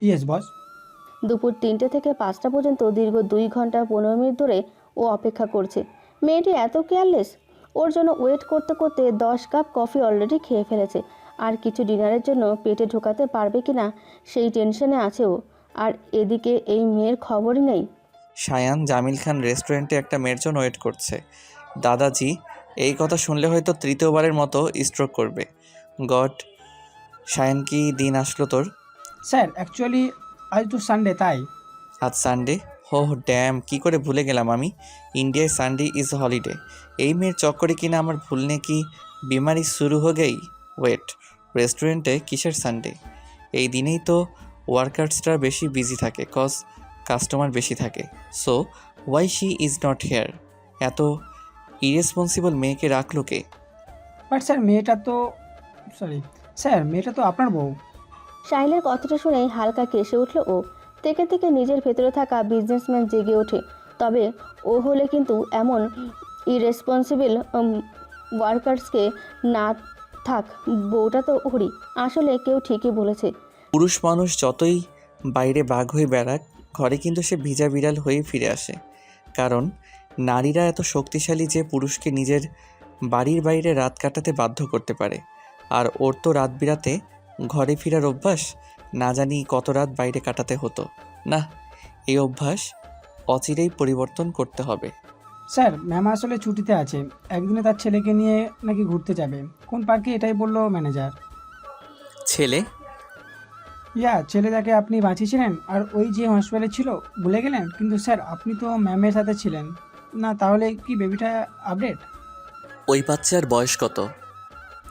Yes boss. দুপুর ৩টে থেকে ৫টা পর্যন্ত দীর্ঘ ২ ঘন্টা ১৫ মিনিট ধরে ও অপেক্ষা করছে। মেয়েটি এত কেয়ারলেস। ওর জন্য ওয়েট করতে করতে ১০ কাপ কফি অলরেডি খেয়ে ফেলেছে। আর কিছু ডিনারের জন্য পেটে ঢোকাতে পারবে কি না সেই টেনশনে আছে ও। আর এদিকে এই মেয়ের খবরই নেই। সায়ান জামিল খান রেস্টুরেন্টে একটা মেয়ের জন্য ওয়েট করছে। দাদাজি এই কথা শুনলে হয়তো তৃতীয়বারের মতো স্ট্রোক করবে। গড, সায়ান কি দিন আসলো তোর? স্যার অ্যাকচুয়ালি আজ তো সানডে তাই। আজ সানডে? হো ড্যাম, কি করে ভুলে গেলাম আমি। ইন্ডিয়ায় সানডে ইজ হলিডে। এই মেয়ের চক্করে কিনা আমার ভুলনে কি বিমারি শুরু হয়ে গেই। ওয়েট, রেস্টুরেন্টে কিসের সানডে? এই দিনেই তো ওয়ার্কার্সরা বেশি বিজি থাকে, কজ কাস্টমার বেশি থাকে। So why she is not here? এত ইরেসপন্সিবল মেয়েকে রাখলো কে? বাট স্যার মেয়েটা তো আপনার বউ। সাহিলের কথাটা শুনেই হালকা কেসে উঠল ও। থেকে থেকে নিজের ভেতরে থাকা বিজনেসম্যান জেগে ওঠে। তবে ও হলে কিন্তু এমন ইরেসপন্সিবল ওয়ার্কার্সকে না থাক, বউটা তো হরি। আসলে কেউ ঠিকই বলেছে। পুরুষ মানুষ যতই বাইরে বাঘ হয়ে বেড়াক, ঘরে কিন্তু সে ভিজা বিড়াল হয়ে ফিরে আসে। কারণ নারীরা এত শক্তিশালী যে পুরুষকে নিজের বাড়ির বাইরে রাত কাটাতে বাধ্য করতে পারে। আর ওর তো রাত বিরাতে ঘরে ফেরার অভ্যাস। না জানি কত রাত বাইরে কাটাতে হতো। না, এই অভ্যাস অচিরেই পরিবর্তন করতে হবে। স্যার ম্যাম আসলে ছুটিতে আছে, একদিনে তার ছেলেকে নিয়ে নাকি ঘুরতে যাবে। কোন পার্কে এটাই বললো ম্যানেজার। ছেলে? ছেলে যাকে আপনি বাঁচিয়েছিলেন আর ওই যে হসপিটালে ছিল, ভুলে গেলেন? কিন্তু স্যার আপনি তো ম্যামের সাথে ছিলেন না, তাহলে কি বেবিটা আপডেট? ওই বাচ্চার বয়স কত?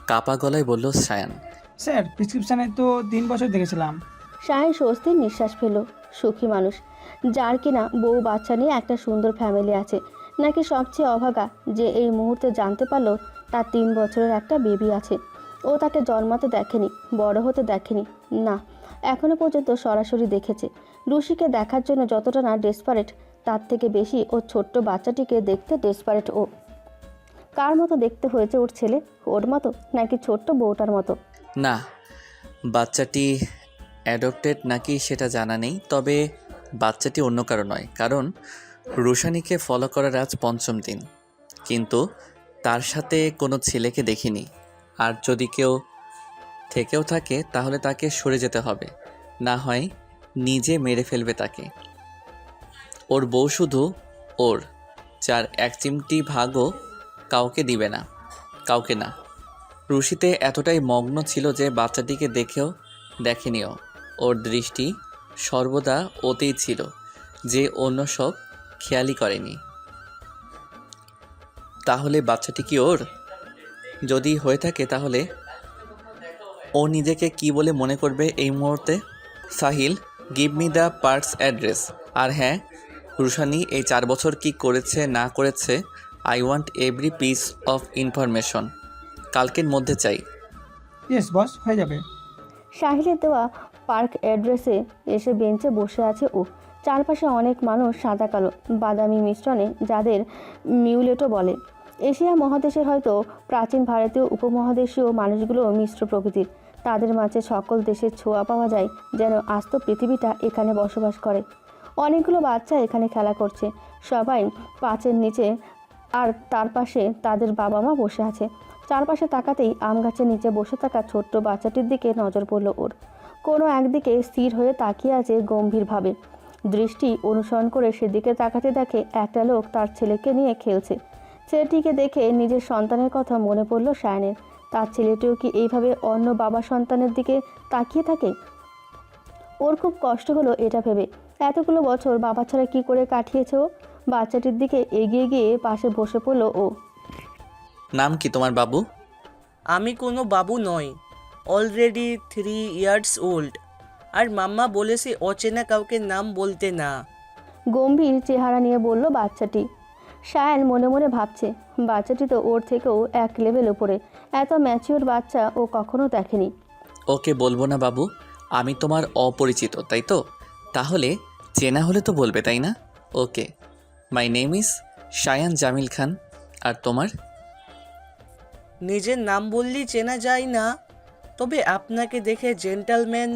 কাপা গলায় বলল সায়ান। স্যার প্রেসক্রিপশানে তো 3 বছর দেখেছিলাম। সাহেব স্বস্তির নিঃশ্বাস ফেল। সুখী মানুষ, যার কিনা বউ বাচ্চা নিয়ে একটা সুন্দর ফ্যামিলি আছে। নাকি সবচেয়ে অভাগা যে এই মুহূর্তে জানতে পারলো তার ৩ বছরের একটা বেবি আছে। ও তাকে জন্মাতে দেখেনি, বড় হতে দেখেনি। না, এখনো পর্যন্ত সরাসরি দেখেছে। রুশিকে দেখার জন্য যতটা না ডেসপারেট, তার থেকে বেশি ওর ছোট্ট বাচ্চাটিকে দেখতে ডেসপারেট ও। কার মতো দেখতে হয়েছে ওর ছেলে? ওর মতো নাকি ছোট্ট বউটার মতো? না, বাচ্চাটি অ্যাডপ্টেড নাকি সেটা জানা নেই, তবে বাচ্চাটি অন্য কারো নয়। কারণ রুশানীকে ফলো করার আজ ৫ম দিন, কিন্তু তার সাথে কোনো ছেলেকে দেখিনি। আর যদি কেউ থেকেও থাকে তাহলে তাকে সরে যেতে হবে, না হয় নিজে মেরে ফেলবে তাকে। ওর বউ শুধু ওর, যার এক চিমটি ভাগও কাউকে দিবে না, কাউকে না। রুশিতে এতটাই মগ্ন ছিল যে বাচ্চাটিকে দেখেও দেখেনিও। ওর দৃষ্টি সর্বদা ওতেই ছিল, যে অন্য সব খেয়ালই করেনি। তাহলে বাচ্চাটি কি ওর? যদি হয়ে থাকে তাহলে ও নিজেকে কি বলে মনে করবে এই মুহূর্তে? Sahil, give me the parks address. আর হ্যাঁ, রুশানি এই 4 বছর কি করেছে না করেছে, I want every piece of information. কালকের মধ্যে চাই। ইয়েস বস, হয়ে যাবে। সাহিলের দেওয়া পার্ক অ্যাড্রেসে এসে বেঞ্চে বসে আছে ও। চারপাশে অনেক মানুষ সাদা কালো বাদামি মিশ্রণে, যাদের মিউলেটও বলে। এশিয়া মহাদেশের হয়তো প্রাচীন ভারতীয় উপমহাদেশীয় মানুষগুলো মিশ্র প্রকৃতির। তাদের মাঝে সকল দেশের ছোঁয়া পাওয়া যায়, যেন আস্ত পৃথিবীটা এখানে বসবাস করে। অনেকগুলো বাচ্চা এখানে খেলা করছে, সবাই পাঁচের নিচে। আর তার পাশে তাদের বাবা মা বসে আছে। চারপাশে তাকাতেই আম গাছের নিচে বসে থাকা ছোট্ট বাচ্চাটির দিকে নজর পড়ল ওর। কোনো একদিকে স্থির হয়ে তাকিয়ে আছে গম্ভীরভাবে। দৃষ্টি অনুসরণ করে সেদিকে তাকাতে দেখে একটা লোক তার ছেলেকে নিয়ে খেলছে। ছেলেটিকে দেখে নিজের সন্তানের কথা মনে পড়ল সায়নের। তার ছেলেটিও কি এইভাবে অন্য বাবা সন্তানের দিকে তাকিয়ে থাকে? ওর খুব কষ্ট হলো এটা ভেবে। এতগুলো বছর বাবা ছাড়া কি করে কাটিয়েছে ও? বাচ্চাটির দিকে এগিয়ে গিয়ে পাশে বসে পড়ল ও। নাম কি তোমার বাবু? আমি কোনো বাবু নই, অলরেডি 3 ইয়ার্স ওল্ড। আর মাম্মা বলেছে অচেনা কাউকে নাম বলতে না। গম্ভীর চেহারা নিয়ে বলল বাচ্চাটি। সায়ন মনে মনে ভাবছে, বাচ্চাটি তো ওর থেকেও এক লেভেল ওপরে। এত ম্যাচিওর বাচ্চা ও কখনো দেখেনি। ওকে বলবো না বাবু, আমি তোমার অপরিচিত, তাই তো? তাহলে চেনা হলে তো বলবে, তাই না? Okay, my name is Sayan Jamil Khan. আর তোমার? নিজের নাম বললেই চেনা যায় না, তবে আপনাকে দেখে জেন্টালম্যান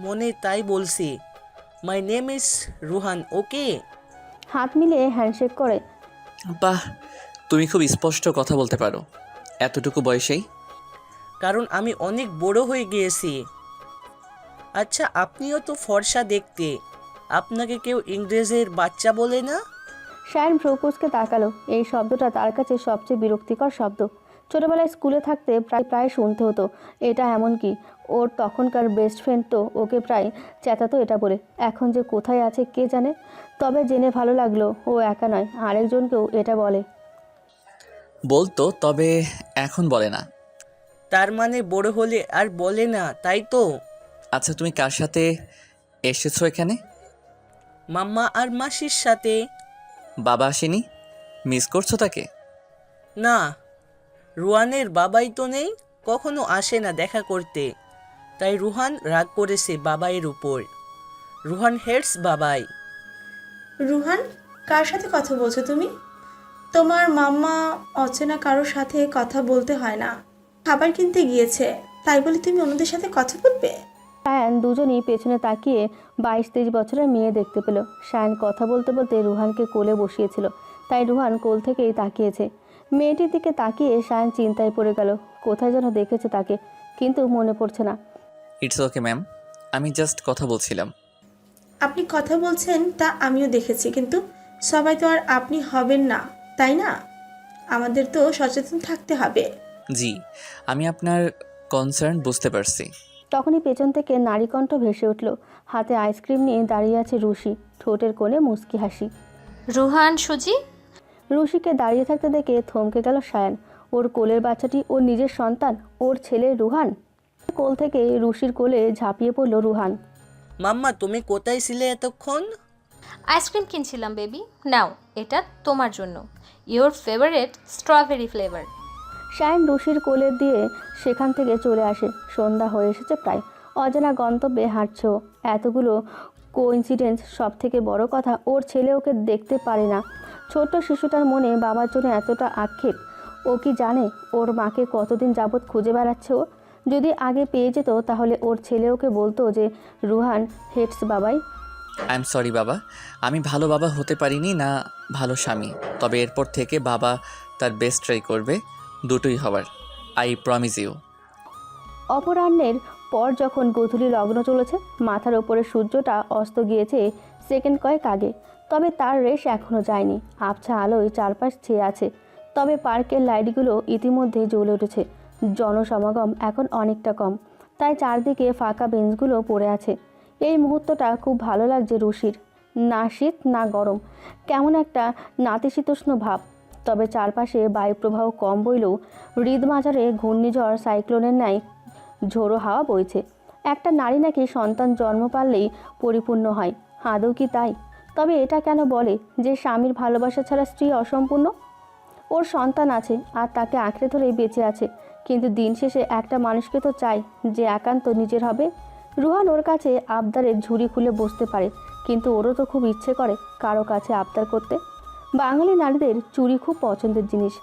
মনে তাই বলছি। মাই নেম ইজ রুহান, ওকে? হাত মিলিয়ে হ্যান্ডশেক করে। বাহ, তুমি খুব স্পষ্ট কথা বলতে পারো এতটুকু বয়সেই। কারণ আমি অনেক বড় হয়ে গিয়েছি। আচ্ছা, আপনিও তো ফর্সা দেখতে। আপনাকে কেউ ইংরেজের বাচ্চা বলে না? শায়ন ভ্রুকুচকে তাকালো। এই শব্দটা তার কাছে সবচেয়ে বিরক্তিকর শব্দ। ছোটবেলায় স্কুলে থাকতে প্রায় প্রায় শুনতে হতো এটা। এমনকি ওর তখনকার বেস্ট ফ্রেন্ড তো ওকে প্রায় চেঁচাতো এটা বলে। এখন যে কোথায় আছে কে জানে। তবে জেনে ভালো লাগলো ও একা নয়, আরেকজনকেও এটা বলে। বলতো, তবে এখন বলে না। তার মানে বড় হলে আর বলে না, তাই তো? আচ্ছা, তুমি কার সাথে এসেছো এখানে? মাম্মা আর মাসির সাথে। বাবা আসেনি? মিস করছো তাকে? না, রুহানের বাবাই তো নেই, কখনো আসে না দেখা করতে। তাই রুহান রাগ করেছে বাবাইয়ের উপর। রুহান হেটস বাবাই। রুহান, কার সাথে কথা বলছো তুমি? তোমার মাম্মা অচেনা কারোর সাথে কথা বলতে হয় না। খাবার কিনতে গিয়েছে, তাই বলে তুমি অন্যদের সাথে কথা বলবে? শায়ন দুজনেই পেছনে তাকিয়ে 22-23 বছরের মেয়ে দেখতে পেল। শায়ন কথা বলতে বলতে রুহানকে কোলে বসিয়েছিল, তাই রুহান কোল থেকেই তাকিয়েছে। মেয়েটির দিকে তাকিয়ে শায়ন চিন্তায় পড়ে গেল। কোথায় যেন দেখেছে তাকে, কিন্তু মনে পড়ছে না। ইটস ওকে ম্যাম, আমি জাস্ট কথা বলছিলাম। আপনি কথা বলছেন তা আমিও দেখেছি, কিন্তু সবাই তো আর আপনি হবেন না, তাই না? আমাদের তো সচেতন থাকতে হবে। জি, আমি আপনার কনসার্ন বুঝতে পারছি। তখনই পেছন থেকে নারীকণ্ঠ ভেসে উঠল। হাতে আইসক্রিম নিয়ে দাঁড়িয়ে আছে রুশি, ঠোঁটের কোণে মুচকি হাসি। রুহান, সুজি। রুশিকে দাঁড়িয়ে থাকতে দেখে থমকে গেল শায়ন। ওর কোলের বাচ্চাটি ওর নিজের সন্তান, ওর ছেলে রুহান। কোল থেকে রুশির কোলে ঝাঁপিয়ে পড়ল রুহান। মাম্মা, তুমি কোথায় ছিলে এতক্ষণ? আইসক্রিম কিনছিলাম বেবি, নাও এটা তোমার জন্য, your favourite strawberry flavour. Shayan রুশির কোলে দিয়ে সেখান থেকে চলে আসে। সন্ধ্যা হয়ে এসেছে প্রায়। অজানা গন্তব্যে হাঁটছে ও। এতগুলো কোইন্সিডেন্স, সব থেকে বড় কথা ওর ছেলে ওকে দেখতে পারে না। ছোট্ট শিশুটার মনে বাবার জন্য এতটা আক্ষেপ। ও কি জানে ওর মাকে কতদিন যাবৎ খুঁজে বেড়াচ্ছে ও? যদি আগে পেয়ে যেত তাহলে ওর ছেলে ওকে বলতো যে রুহান হেটস বাবাই। আই এম সরি বাবা, আমি ভালো বাবা হতে পারিনি, না ভালো স্বামী। তবে এরপর থেকে বাবা তার বেস্ট ট্রাই করবে দুটোই হবার। I promise you. অপরাহ্নের পর যখন গোধূলি লগ্ন চলেছে, মাথার ওপরে সূর্যটা অস্ত গিয়েছে সেকেন্ড কয়েক আগে, তবে তার রেশ এখনও যায়নি। আবছা আলোয় চারপাশ ছেয়ে আছে, তবে পার্কের লাইটগুলো ইতিমধ্যে জ্বলে উঠেছে। জনসমাগম এখন অনেকটা কম, তাই চারদিকে ফাঁকা বেঞ্চগুলো পড়ে আছে। এই মুহূর্তটা খুব ভালো লাগছে রুশির। না শীত না গরম, কেমন একটা নাতিশীতোষ্ণ ভাব। তবে চারপাশে বায়ুপ্রবাহ কম বইলেও হৃদমাজারে ঘূর্ণিঝড় সাইক্লোনের ন্যায় ঝোড়ো হাওয়া বইছে। একটা নারী নাকি সন্তান জন্ম পারলেই পরিপূর্ণ হয়। আদৌ কি তাই? তবে এটা কেন বলে যে স্বামীর ভালোবাসা ছাড়া স্ত্রী অসম্পূর্ণ? ওর সন্তান আছে আর তাকে আঁকড়ে ধরেই বেঁচে আছে, কিন্তু দিন শেষে একটা মানুষকে তো চাই যে একান্ত নিজের হবে। রুহান ওর কাছে আবদারের ঝুড়ি খুলে বসতে পারে, কিন্তু ওরও তো খুব ইচ্ছে করে কারো কাছে আবদার করতে। বাঙালি নারীদের চুড়ি খুব পছন্দের জিনিস।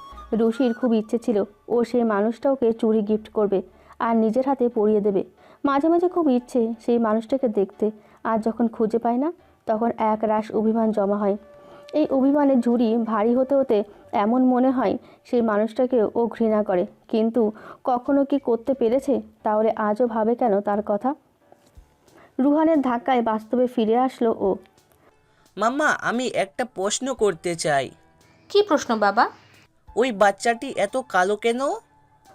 রুশির খুব ইচ্ছে ছিল ও সেই মানুষটা ওকে চুড়ি গিফট করবে আর নিজের হাতে পরিয়ে দেবে। মাঝে মাঝে খুব ইচ্ছে সেই মানুষটাকে দেখতে, আর যখন খুঁজে পায় না তখন এক রাশ অভিমান জমা হয়। এই অভিমানের ঝুড়ি ভারী হতে হতে এমন মনে হয় সেই মানুষটাকে ও ঘৃণা করে, কিন্তু কখনো কি করতে পেরেছে? তাহলে আজও ভাবে কেন তার কথা? রুহানের ধাক্কায় বাস্তবে ফিরে আসলো ও। মাম্মা, আমি একটা প্রশ্ন করতে চাই। কি প্রশ্ন বাবা? ওই বাচ্চাটি এত কালো কেন?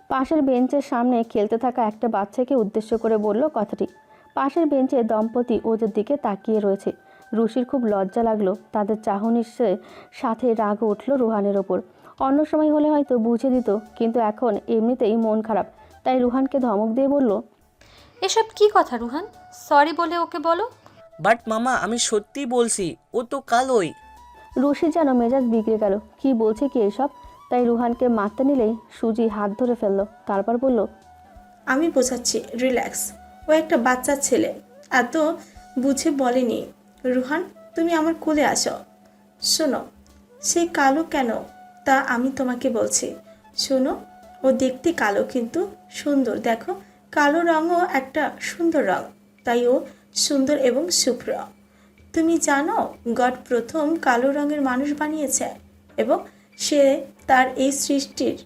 পাশের বেঞ্চের সামনে খেলতে থাকা একটা বাচ্চাকে উদ্দেশ্য করে বলল কথাটি। পাশের বেঞ্চে দম্পতি ওদের দিকে তাকিয়ে রয়েছে। রুশির খুব লজ্জা লাগলো। তাদের চাহনির সাথে রাগ উঠল রুহানের ওপর। অন্য সময় হলে হয়তো বুঝে দিত, কিন্তু এখন এমনিতেই মন খারাপ, তাই রুহানকে ধমক দিয়ে বলল, এসব কি কথা রুহান? সরি বলে ওকে বলো। বাট মামা, আমি সত্যি বলছি, ও তো কালোই। রুশির যেন মেজাজ বিগড়ে গেল। কি বলছে কি এসব? তাই রুহানকে মারতে নিলেই সুজি হাত ধরে ফেললো। তারপর বলল, আমি বোঝাচ্ছি, রিল্যাক্স। ও একটা বাচ্চা ছেলে, এত বুঝে বলেনি। রুহান, তুমি আমার কোলে আসো। শোনো, সে কালো কেন তা আমি তোমাকে বলছি। শোনো, ও দেখতে কালো কিন্তু সুন্দর। দেখো, কালো রঙও একটা সুন্দর রঙ। তাই ও সুন্দর এবং শুভ্র। তুমি জানো গড প্রথম কালো রঙের মানুষ বানিয়েছে এবং সে তার এই সৃষ্টির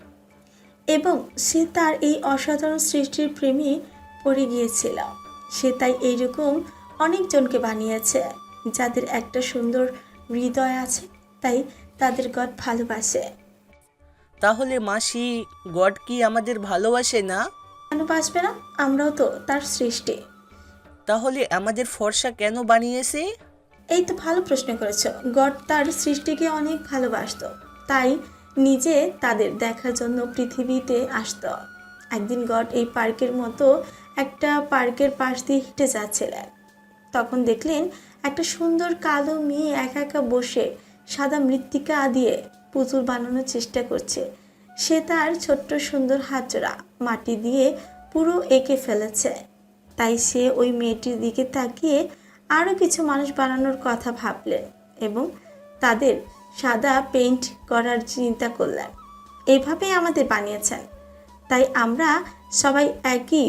এবং সে তার এই অসাধারণ সৃষ্টির প্রেমে পড়ে গিয়েছিল। সে তাই এইরকম অনেকজনকে বানিয়েছে যাদের একটা সুন্দর হৃদয় আছে, তাই তাদের গড ভালোবাসে। তাহলে মাসি, গড কি আমাদের ভালোবাসে না? ভালোবাসবে না? আমরাও তো তার সৃষ্টি। তাহলে আমাদের ফর্সা কেন বানিয়েছে? এই তো ভালো প্রশ্ন করেছো। গড তার সৃষ্টিকে অনেক ভালোবাসতো, তাই নিজে তাদের দেখার জন্য পৃথিবীতে আসতো। একদিন গড এই পার্কের মতো একটা পার্কের পাশ দিয়ে হেঁটে যাচ্ছিলেন। তখন দেখলেন একটা সুন্দর কালো মেয়ে একা একা বসে সাদা মৃত্তিকা দিয়ে পুতুল বানানোর চেষ্টা করছে। সে তার ছোট্ট সুন্দর হাতজোড়া মাটি দিয়ে পুরো এঁকে ফেলেছে। তাই সে ওই মেয়েটির দিকে তাকিয়ে আরও কিছু মানুষ বানানোর কথা ভাবলেন এবং তাদের সাদা পেইন্ট করার চিন্তা করলেন। এভাবেই আমাদের বানিয়েছেন, তাই আমরা সবাই একই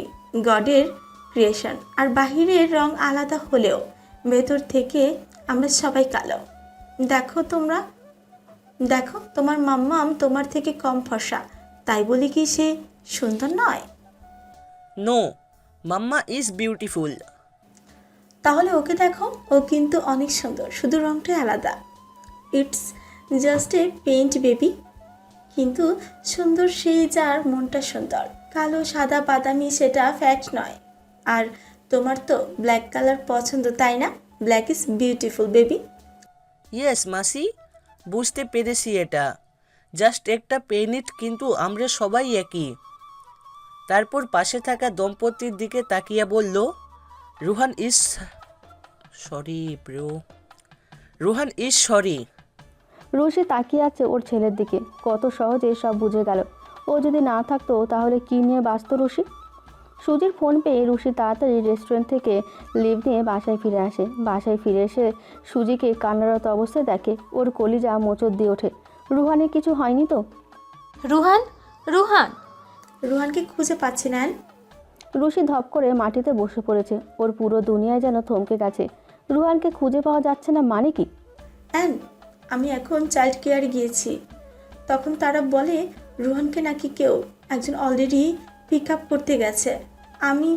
গডের ক্রিয়েশন। আর বাহিরের রং আলাদা হলেও ভেতর থেকে আমরা সবাই কালো। দেখো তোমার মাম্মাম তোমার থেকে কম ফর্সা, তাই বলি কি সে সুন্দর নয়? No, mamma is beautiful. তাহলে ওকে দেখো, ও কিন্তু অনেক সুন্দর, শুধু রংটাই আলাদা। It's just a paint baby. কিন্তু সুন্দর সেই যার মনটা সুন্দর। কালো সাদা বাদামি সেটা ফ্যাক্ট নয়। আর তোমার তো ব্ল্যাক কালার পছন্দ, তাই না? Black is beautiful baby. Yes মাসি, বুঝতে পেরেছি এটা জাস্ট একটা পেনিট, কিন্তু আমরা সবাই একই। তারপর পাশে থাকা দম্পতির দিকে তাকিয়ে বলল, রুহান ইজ সরি। রুশি তাকিয়ে আছে ওর ছেলের দিকে। কত সহজে সব বুঝে গেল। ও যদি না থাকতো তাহলে কি নিয়ে বাঁচত রুশি? সুজির ফোন পেয়ে রুশি তাড়াতাড়ি রেস্টুরেন্ট থেকে লিভ নিয়ে বাসায় ফিরে আসে। বাসায় ফিরে এসে সুজিকে কান্নারত অবস্থায় দেখে। ওর কলিজা মোচড় দিয়ে ওঠে। রুহানের কিছু হয়নি তো? রুহান, রুহান! রুহানকে খুঁজে পাচ্ছি না। রুশি ধপ করে মাটিতে বসে পড়েছে। ওর পুরো দুনিয়ায় যেন থমকে গেছে। রুহানকে খুঁজে পাওয়া যাচ্ছে না মানে কি? অ্যান, আমি এখন চাইল্ড কেয়ারে গিয়েছি। তখন তারা বলে রুহানকে নাকি কেউ একজন অলরেডি পিক আপ করতে গেছে। আমি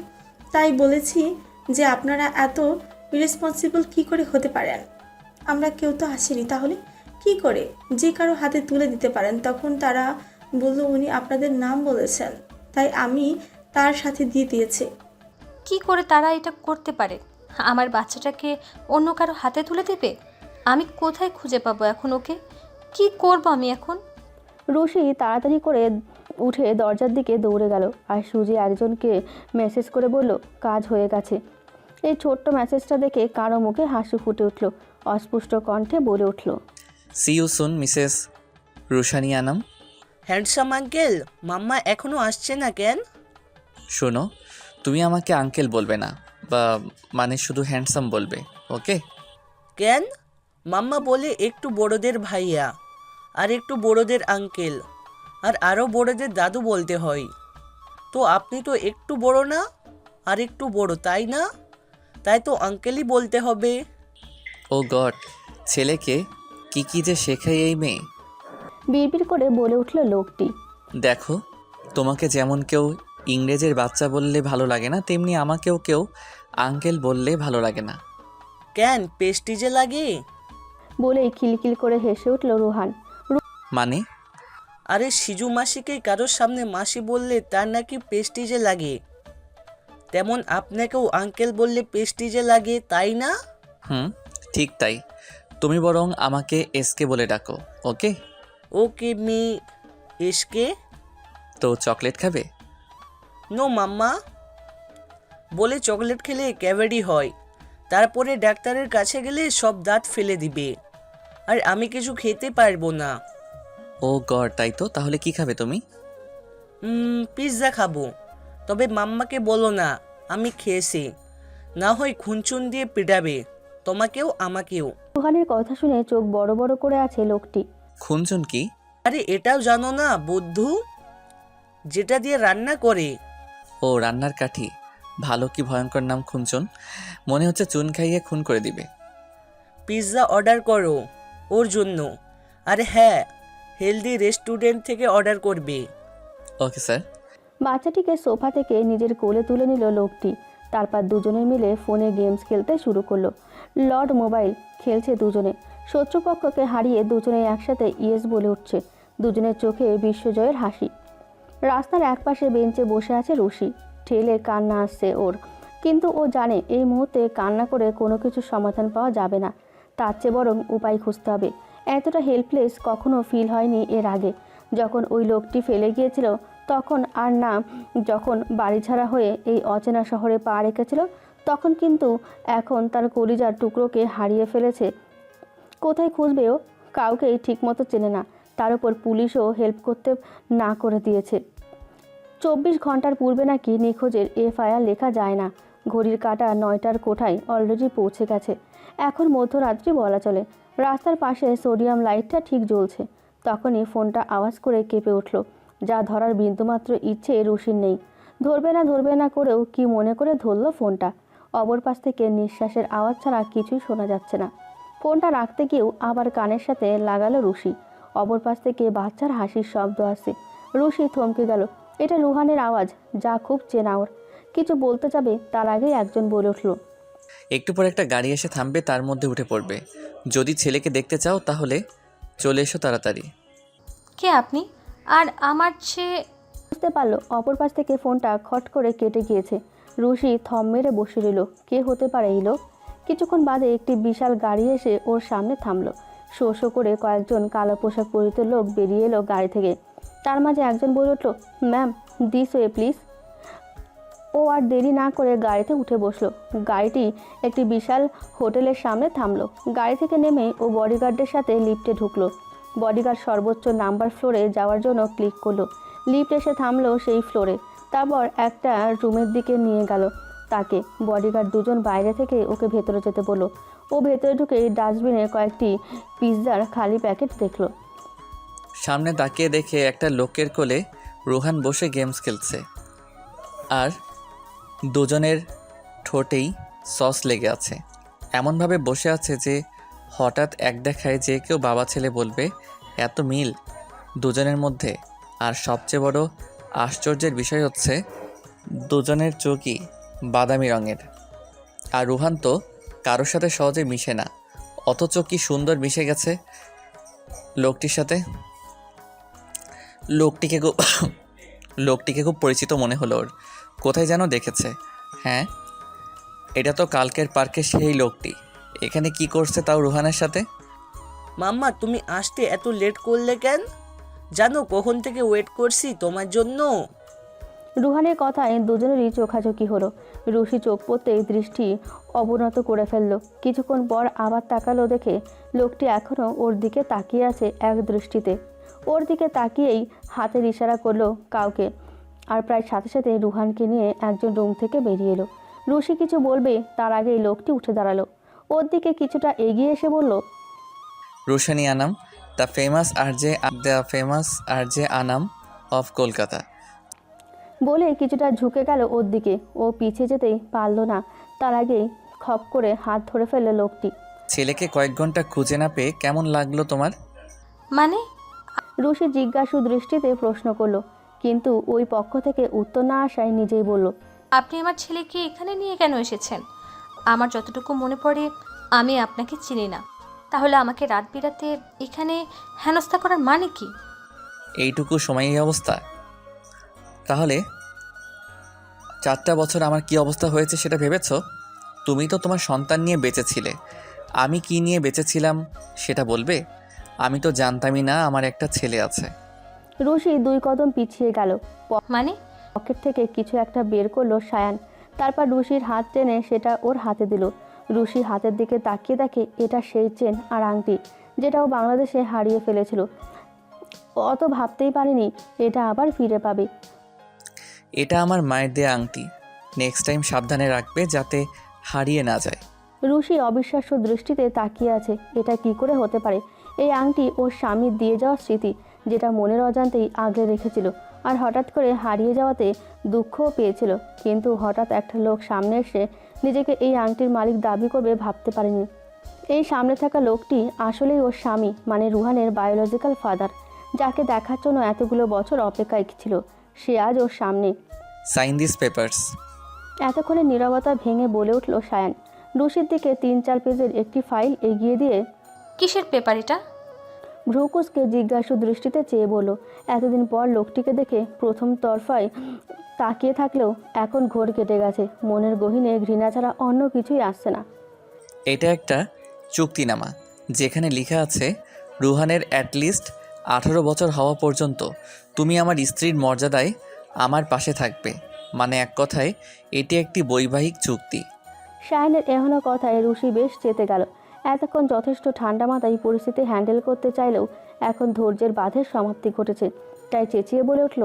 তাই বলেছি যে আপনারা এত ইরেসপন্সিবল কী করে হতে পারেন? আমরা কেউ তো আসিনি, তাহলে কি করে যে কারো হাতে তুলে দিতে পারেন? তখন তারা বলল উনি আপনাদের নাম বলেছেন, তাই আমি তার সাথে দিয়ে দিয়েছি। কি করে তারা এটা করতে পারে? আমার বাচ্চাটাকে অন্য কারো হাতে তুলে দেবে? আমি কোথায় খুঁজে পাবো এখন ওকে? কি করব আমি এখন? রুশি তাড়াতাড়ি করে উঠে দরজার দিকে দৌড়ে গেল। আর সুজি একজনকে মেসেজ করে বলল, কাজ হয়ে গেছে। এই ছোট্ট মেসেজটা দেখে কারো মুখে হাসি ফুটে উঠল। অস্পষ্ট কণ্ঠে বলে উঠল, see you soon Mrs Rushani Anam. Handsome uncle, mamma এখনো আসছে না কেন? শোনো, তুমি আমাকে আঙ্কেল বলবে না, বা মানে শুধু হ্যান্ডসাম বলবে, ওকে? কেন? মাম্মা বলে একটু বড়দের ভাইয়া, আর একটু বড়দের আঙ্কেল, আর আরও বড়দের দাদু বলতে হয়। তো আপনি তো একটু বড় না, আর একটু বড়, তাই না? তাই তো আঙ্কেলই বলতে হবে। ও গড, ছেলেকে কি কি যে শেখায় এই মেয়ে। বিড়বিড় করে বলে উঠল লোকটি। দেখো, তোমাকে যেমন কেউ ইংরেজের বাচ্চা বললে ভালো লাগে না, তেমনি আমাকেও কেউ আঙ্কেল বললে ভালো লাগে না। কেন, পেস্টিজে লাগে? বলেই খিলখিল করে হেসে উঠল রুহান। মানে? আরে সিজু মাসিকে কারোর সামনে মাসি বললে তার নাকি পেস্টিজে লাগে, তেমন আপনাকেও আঙ্কেল বললে পেস্টিজে লাগে, তাই না? হুম, ঠিক তাই। তুমি বরং আমাকে এসকে বলে ডাকো, ওকে? Okay Mr SK. তো চকলেট খাবে? No mamma. বলে চকলেট খেলে ক্যাভারি হয়, তারপরে ডাক্তারের কাছে গেলে সব দাঁত ফেলে দিবে, আর আমি কিছু খেতে পারবো না। ও গড, তাই তো। তাহলে কি খাবে তুমি? পিৎজা খাবো, তবে মাম্মাকে বলো না আমি খেয়েছি, না হয় খুনচুন দিয়ে পিটাবে, তোমাকেও আমাকেও। রুহানের কথা শুনে চোখ বড় বড় করে আছে লোকটি। খুনচুন কি? আরে এটাও জানো না বুদ্ধু? যেটা দিয়ে রান্না করে। ও রান্নার কাঠি, ভালো কি ভয়ঙ্কর নাম খুনচুন। মনে হচ্ছে চুন খাইয়ে খুন করে দিবে। পিৎজা অর্ডার করো ওর জন্য। আরে হ্যাঁ, হেলদি রেস্টুরেন্ট থেকে অর্ডার করবে। Okay sir. বাচ্চাটিকে সোফা থেকে নিজের কোলে তুলে নিল লোকটি। তারপর দুজনে মিলে ফোনে গেমস খেলতে শুরু করলো। লর্ড মোবাইল খেলছে দুজনে। শত্রুপক্ষকে হারিয়ে দুজনে একসাথে ইয়েস বলে উঠছে। দুজনের চোখে বিশ্বজয়ের হাসি। রাস্তার একপাশে বেঞ্চে বসে আছে রুশি। ঠেলে কান্না আসছে ওর, কিন্তু ও জানে এই মুহূর্তে কান্না করে কোনো কিছু সমাধান পাওয়া যাবে না। তার চেয়ে বরং উপায় খুঁজতে হবে। এতটা হেল্পলেস কখনো ফিল হয়নি এর আগে। যখন ওই লোকটি ফেলে গিয়েছিল তখন আর না, যখন বাড়ি ছাড়া হয়ে এই অচেনা শহরে পা রেখেছিল তখন, কিন্তু এখন তার কলিজার টুকরোকে হারিয়ে ফেলেছে। কোথায় খুঁজবে ও? কাউকেই ঠিকমতো চেনে না। তার উপর পুলিশও হেল্প করতে না করে দিয়েছে। 24 ঘন্টার পূর্বে নাকি নিখোঁজের এফআইআর লেখা যায় না। ঘড়ির কাঁটা 9টার কোঠায় অলরেডি পৌঁছে গেছে। এখন মধ্যরাত্রি বলা চলে। রাস্তার পাশে সোডিয়াম লাইটটা ঠিক জ্বলছে। তখনই ফোনটা আওয়াজ করে কেঁপে উঠল। যা ধরার বিন্দুমাত্র ইচ্ছে রুশির নেই। ধরবে না করেও কি মনে করে ধরল ফোনটা। অপর পাশ থেকে নিঃশ্বাসের আওয়াজ ছাড়া কিছুই শোনা যাচ্ছে না। ফোনটা রাখতে গিয়েও আবার কানের সাথে লাগালো রুশি। অপর পাশ থেকে বাচ্চার হাসির শব্দ আসছে। রুশি থমকে গেল। এটা রুহানের আওয়াজ, যা খুব চেনা ওর। কিছু বলতে যাবে তার আগেই একজন বলে উঠল, একটু পর একটা গাড়ি এসে থামবে, তার মধ্যে উঠে পড়বে। যদি ছেলেকে দেখতে চাও তাহলে চলে এসো তাড়াতাড়ি। কে আপনি? আর আমার চেয়ে বুঝতে পারলো অপর পাশ থেকে ফোনটা খট করে কেটে গিয়েছে। রুশি থম মেরে বসে রইল। কে হতে পারে এই লোক? কিছুক্ষণ বাদে একটি বিশাল গাড়ি এসে ওর সামনে থামলো। শো শো করে কয়েকজন কালো পোশাক পরিহিত লোক বেরিয়ে এলো গাড়ি থেকে। তার মাঝে একজন বলে উঠল, ম্যাম, দিস ওয়ে প্লিজ। ও আর দেরি না করে গাড়িতে উঠে বসলো। গাড়িটি একটি বিশাল হোটেলের সামনে থামলো। গাড়ি থেকে নেমে ও বডিগার্ডের সাথে লিফটে ঢুকলো। বডিগার্ড সর্বোচ্চ নাম্বার ফ্লোরে যাওয়ার জন্য ক্লিক করলো। লিফট এসে থামলো সেই ফ্লোরে। তারপর একটা রুমের দিকে নিয়ে গেল তাকে। বডিগার্ড দুজন বাইরে থেকে ওকে ভেতরে যেতে বলল। ও ভেতরে ঢুকে ডাস্টবিনে কয়েকটি পিৎজার খালি প্যাকেট দেখলো। সামনে তাকিয়ে দেখে একটা লোকের কোলে রোহান বসে গেমস খেলছে, আর দুজনের ঠোঁটেই সস লেগে আছে। এমনভাবে বসে আছে যে হঠাৎ এক দেখায় যে কেউ বাবা ছেলে বলবে। এত মিল দুজনের মধ্যে। আর সবচেয়ে বড় আশ্চর্যের বিষয় হচ্ছে দুজনের চোখই বাদামি রঙের। আর রুহান তো কারোর সাথে সহজে মিশে না, অথচ কি সুন্দর মিশে গেছে লোকটির সাথে। লোকটিকে খুব পরিচিত মনে হলো ওর। কোথায় যেন দেখেছে। হ্যাঁ, এটা তো কালকের পার্কে সেই লোকটি। এখানে কি করছে তাও রুহানের সাথে? মাম্মা, তুমি আসতে এত লেট করলে কেন? জানো কখন থেকে ওয়েট করছি তোমার জন্য। রুহানের কথায় দুজনেরই চোখাচোখি হলো। রুশি চোখ পড়তেই দৃষ্টি অবনত করে ফেলল। কিছুক্ষণ পর আবার তাকালো, দেখে লোকটি এখনও ওর দিকে তাকিয়ে আছে এক দৃষ্টিতে। ওর দিকে তাকিয়েই হাতের ইশারা করলো কাউকে। আর প্রায় সাথে সাথে রুহানকে নিয়ে একজন রুম থেকে বেরিয়ে এলো। রুশি কিছু বলবে তার আগেই লোকটি উঠে দাঁড়ালো। ওর দিকে কিছুটা এগিয়ে এসে বলল, Roshani Anam, the famous RJ Anam of Kolkata. বলে কিছুটা ঝুঁকে গেল ওর দিকে। ও পিছিয়ে যেতেই পারল না, তার আগেই খপ করে হাত ধরে ফেলল লোকটি। ছেলেকে কয়েক ঘন্টা খুঁজে না পেয়ে কেমন লাগলো তোমার? মানে? রুশি জিজ্ঞাসু দৃষ্টিতে প্রশ্ন করলো, কিন্তু ওই পক্ষ থেকে উত্তর না আসায় নিজেই বলল, আপনি আমার ছেলেকে এখানে নিয়ে কেন এসেছেন? আমার যতটুকু মনে পড়ে আমি আপনাকে চিনি না। তাহলে আমাকে রাত বিরাতে এখানে হেনস্থা করার মানে কি? এইটুকু সময় এই অবস্থা? তাহলে 4টা বছর আমার কি অবস্থা হয়েছে সেটা ভেবেছো? তুমি তো তোমার সন্তান নিয়ে বেঁচেছিলে। আমি কি নিয়ে বেঁচেছিলাম সেটা বলবে? আমি তো জানতামই না আমার একটা ছেলে আছে। রুশি 2 কদম পিছিয়ে গেল। মানে? পকেট থেকে কিছু একটা বের করলো সায়ান। তারপর রুশির হাত টেনে সেটা ওর হাতে দিল। রুশি হাতের দিকে তাকিয়ে দেখে এটা সেই চেন আর আংটি যেটা ও বাংলাদেশে হারিয়ে ফেলেছিল। অত ভাবতেই পারেনি এটা আবার ফিরে পাবে। এটা আমার মায়ের দেয়া আংটি। নেক্সট টাইম সাবধানে রাখবে যাতে হারিয়ে না যায়। রুশি অবিশ্বাস্য দৃষ্টিতে তাকিয়ে আছে। এটা কি করে হতে পারে? এই আংটি ওর স্বামীর দিয়ে যাওয়া স্মৃতি, যেটা মনের অজান্তেই আগলে রেখেছিল। আর হঠাৎ করে হারিয়ে যাওয়াতে দুঃখও পেয়েছিল, কিন্তু হঠাৎ একটা লোক সামনে এসে নিজেকে এই আংটির মালিক দাবি করবে ভাবতে পারেনি। এই সামনে থাকা লোকটি আসলেই ওর স্বামী, মানে রুহানের বায়োলজিক্যাল ফাদার, যাকে দেখার জন্য এতগুলো বছর অপেক্ষায় ছিল। সে আজ ওর সামনে। Sign this papers. এতক্ষণে নীরবতা ভেঙে বলে উঠল সায়ান, রুশির দিকে 3-4 পেজের একটি ফাইল এগিয়ে দিয়ে কিসের পেপার এটা? ভ্রুকুসকে জিজ্ঞাসু দৃষ্টিতে চেয়ে বলল। এতদিন পর লোকটিকে দেখে প্রথম তরফায় তাকিয়ে থাকলেও এখন ঘোর কেটে গেছে, মনের গহীনে ঘৃণা ছাড়া অন্য কিছুই আসছে না। এটা একটা চুক্তিনামা, যেখানে লেখা আছে রুহানের অ্যাটলিস্ট 18 বছর হওয়া পর্যন্ত তুমি আমার স্ত্রীর মর্যাদায় আমার পাশে থাকবে। মানে এক কথায় এটি একটি বৈবাহিক চুক্তি। সায়ানের এহনো কথায় রুশি বেশ চেতে গেল। এতক্ষণ যথেষ্ট ঠান্ডা মাথায় পরিস্থিতি হ্যান্ডেল করতে চাইলেও এখন ধৈর্যের বাঁধের সমাপ্তি ঘটেছে, তাই চেঁচিয়ে বলে উঠল,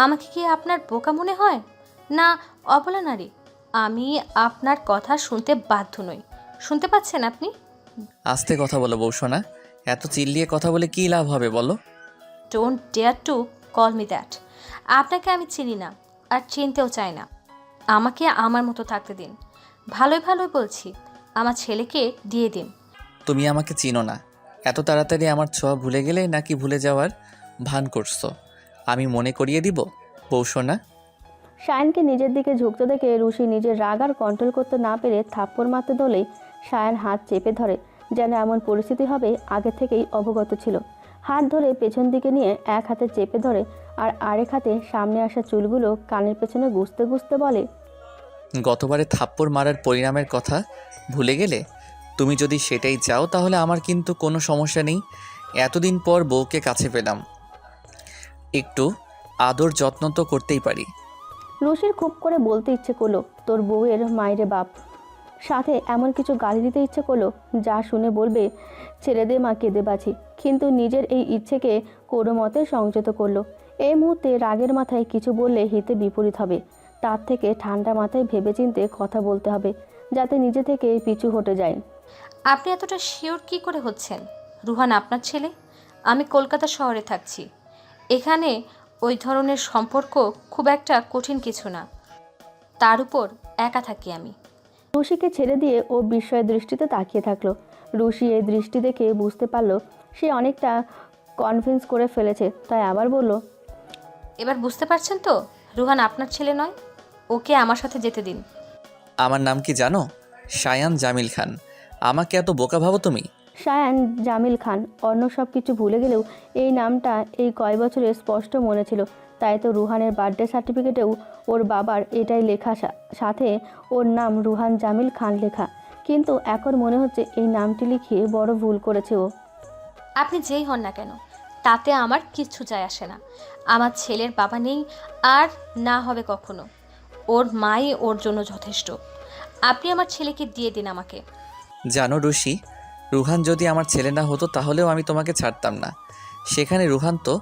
আমাকে কি আপনার বোকা মনে হয়, না অবলা নারী? আমি আপনার কথা শুনতে বাধ্য নই। শুনতে পাচ্ছেন আপনি? আস্তে কথা বলো বৌসোনা, এত চিল্লিয়ে কথা বলে কী লাভ হবে বলো? Don't dare to call me that. আপনাকে আমি চিনি না, আর চিনতেও চাই না। আমাকে আমার মতো থাকতে দিন। ভালোই ভালোই বলছি, আমার ছেলেকে দিয়ে দিন। তুমি আমাকে চিনো না, এত তাড়াতাড়ি আমার ছোঁয়া ভুলে গেলে নাকি ভুলে যাওয়ার ভান করছো? আমি মনে করিয়ে দিব বৌসোনা। সায়ানকে নিজের দিকে ঝুঁকতে দেখে রুশি নিজের রাগ আর কন্ট্রোল করতে না পেরে থাপ্পড় মারতে ধরলেই সায়ান হাত চেপে ধরে, যেন এমন পরিস্থিতি হবে আগে থেকেই অবগত ছিল। হাত ধরে পেছন দিকে নিয়ে এক হাতে চেপে ধরে আর আরেক হাতে সামনে আসা চুলগুলো কানের পেছনে গুছতে গুছতে বলে, গতবারে থাপ্পড় মারার পরিণামের কথা ভুলে গেলে? তুমি যদি সেটাই চাও তাহলে আমার কিন্তু কোনো সমস্যা নেই। এতদিন পর বউকে কাছে পেলাম, একটু আদর যত্ন তো করতেই পারি। রুশির খুব করে বলতে ইচ্ছে করলো, তোর বউয়ের মায়েরে বাপ, সাথে এমন কিছু গালি দিতে ইচ্ছে করলো যা শুনে বলবে, ছেড়ে দে মা, কেঁদে বাঁচি। কিন্তু নিজের এই ইচ্ছেকে কোনো মতে সংযত করলো। এই মুহূর্তে রাগের মাথায় কিছু বললে হিতে বিপরীত হবে, তার থেকে ঠান্ডা মাথায় ভেবেচিন্তে কথা বলতে হবে, যাতে নিজে থেকে পিছু হটে যায়। আপনি এতটা শিওর কি করে হচ্ছেন? রুহান আপনার ছেলে। আমি কলকাতা শহরে থাকছি। এখানে ওই ধরনের সম্পর্ক খুব একটা কঠিন কিছু না। তার উপর একা থাকি আমি। রুশিকে ছেড়ে দিয়ে ও বিস্ময়ের দৃষ্টিতে তাকিয়ে থাকলো। রুশি এই দৃষ্টি দেখে বুঝতে পারলো সে অনেকটা কনভিন্স করে ফেলেছে, তাই আবার বলল, এবার বুঝতে পারছেন তো রুহান আপনার ছেলে নয়? ওকে আমার সাথে যেতে দিন। আমার নাম কি জানো? সায়ান জামিল খান। আমাকে এত বোকা ভাবো তুমি? সায়ান জামিল খান। অন্য সব কিছু ভুলে গেলেও এই নামটা এই কয় বছরে স্পষ্ট মনে ছিল, তাই তো রুহানের বার্থডে সার্টিফিকেটেও ওর বাবার এটাই লেখা, সাথে ওর নাম রুহান জামিল খান লেখা। কিন্তু এখন মনে হচ্ছে এই নামটি লিখিয়ে বড় ভুল করেছে ও। আপনি যেই হন না কেন তাতে আমার কিচ্ছু যায় আসে না। আমার ছেলের বাবা নেই আর না হবে কখনো। ওর মাই ওর জন্য যথেষ্ট। আপনি আমার ছেলেকে দিয়ে দিন আমাকে। জানো রুশি, রুহান যদি আমার ছেলে না হতো তাহলেও আমি তোমাকে ছাড়তাম না। সেখানে রুহান তো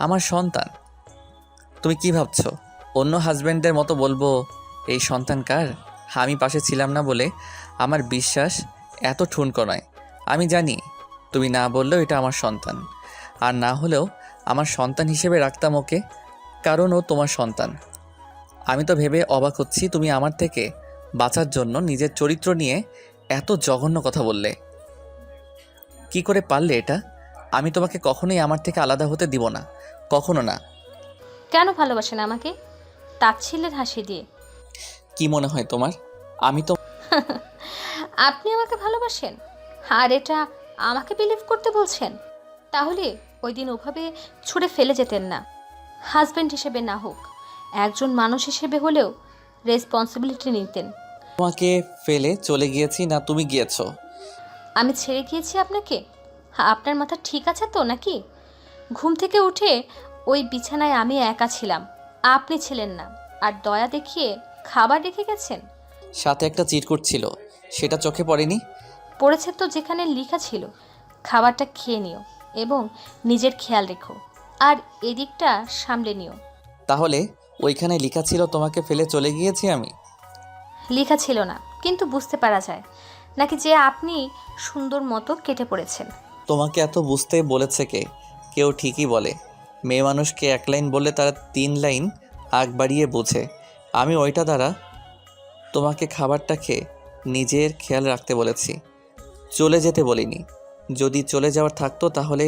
আমার সন্তান। তুমি কি ভাবছো অন্য হাজব্যান্ডদের মতো বলবো এই সন্তান কার? আমি পাশে ছিলাম না বলে আমার বিশ্বাস এত ঠুনকো নয়। আমি জানি তুমি না বললেও এটা আমার সন্তান, আর না হলেও আমার সন্তান হিসেবে রাখতাম ওকে, কারণ ও তোমার সন্তান। আমি তো ভেবে অবাক হচ্ছি তুমি আমার থেকে বাঁচার জন্য নিজের চরিত্র নিয়ে এত জঘন্য কথা বললে। কি করে পারলে এটা? আমি তোমাকে কখনোই আমার থেকে আলাদা হতে দিব না, কখনো না। কেন ভালোবাসেন আমাকে? তাচ্ছিল্যের হাসি দিয়ে। কি মনে হয় তোমার আমি তো? আপনি আমাকে ভালোবাসেন আর এটা আমাকে বিলিভ করতে বলছেন? তাহলে ওই দিন ওভাবে ছুঁড়ে ফেলে যেতেন না। হাজব্যান্ড হিসেবে না হোক, একজন মানুষ হিসেবে হলেও রেসপন্সিবিলিটি নিতেন। তোমাকে ফেলে চলে গিয়েছি না তুমি গিয়েছো? আমি ছেড়ে গিয়েছি আপনাকে? আপনার মাথা ঠিক আছে তো নাকি? ঘুম থেকে উঠে ওই বিছানায় আমি একা ছিলাম, আপনি ছিলেন না, আর দয়া দেখিয়ে খাবার রেখে গেছেন। সাথে একটা চিরকুট ছিল, সেটা চোখে পড়েনি? পড়েছে তো, যেখানে লেখা ছিল খাবারটা খেয়ে নিও এবং নিজের খেয়াল রেখো, আর এদিকটা সামলে নিও। তাহলে ওইখানে লেখা ছিল তোমাকে ফেলে চলে গিয়েছি আমি? লেখা ছিল না, কিন্তু বুঝতে পারা যায় নাকি যে আপনি সুন্দর মতো কেটে পড়েছেন। তোমাকে এত বুঝতে বলেছে কে? কেউ ঠিকই বলে মেয়ে মানুষকে এক লাইন বললে তারা 3 লাইন আগ বাড়িয়ে বোঝে। আমি ওইটা দ্বারা তোমাকে খাবারটা খেয়ে নিজের খেয়াল রাখতে বলেছি, চলে যেতে বলিনি। যদি চলে যাওয়ার থাকতো তাহলে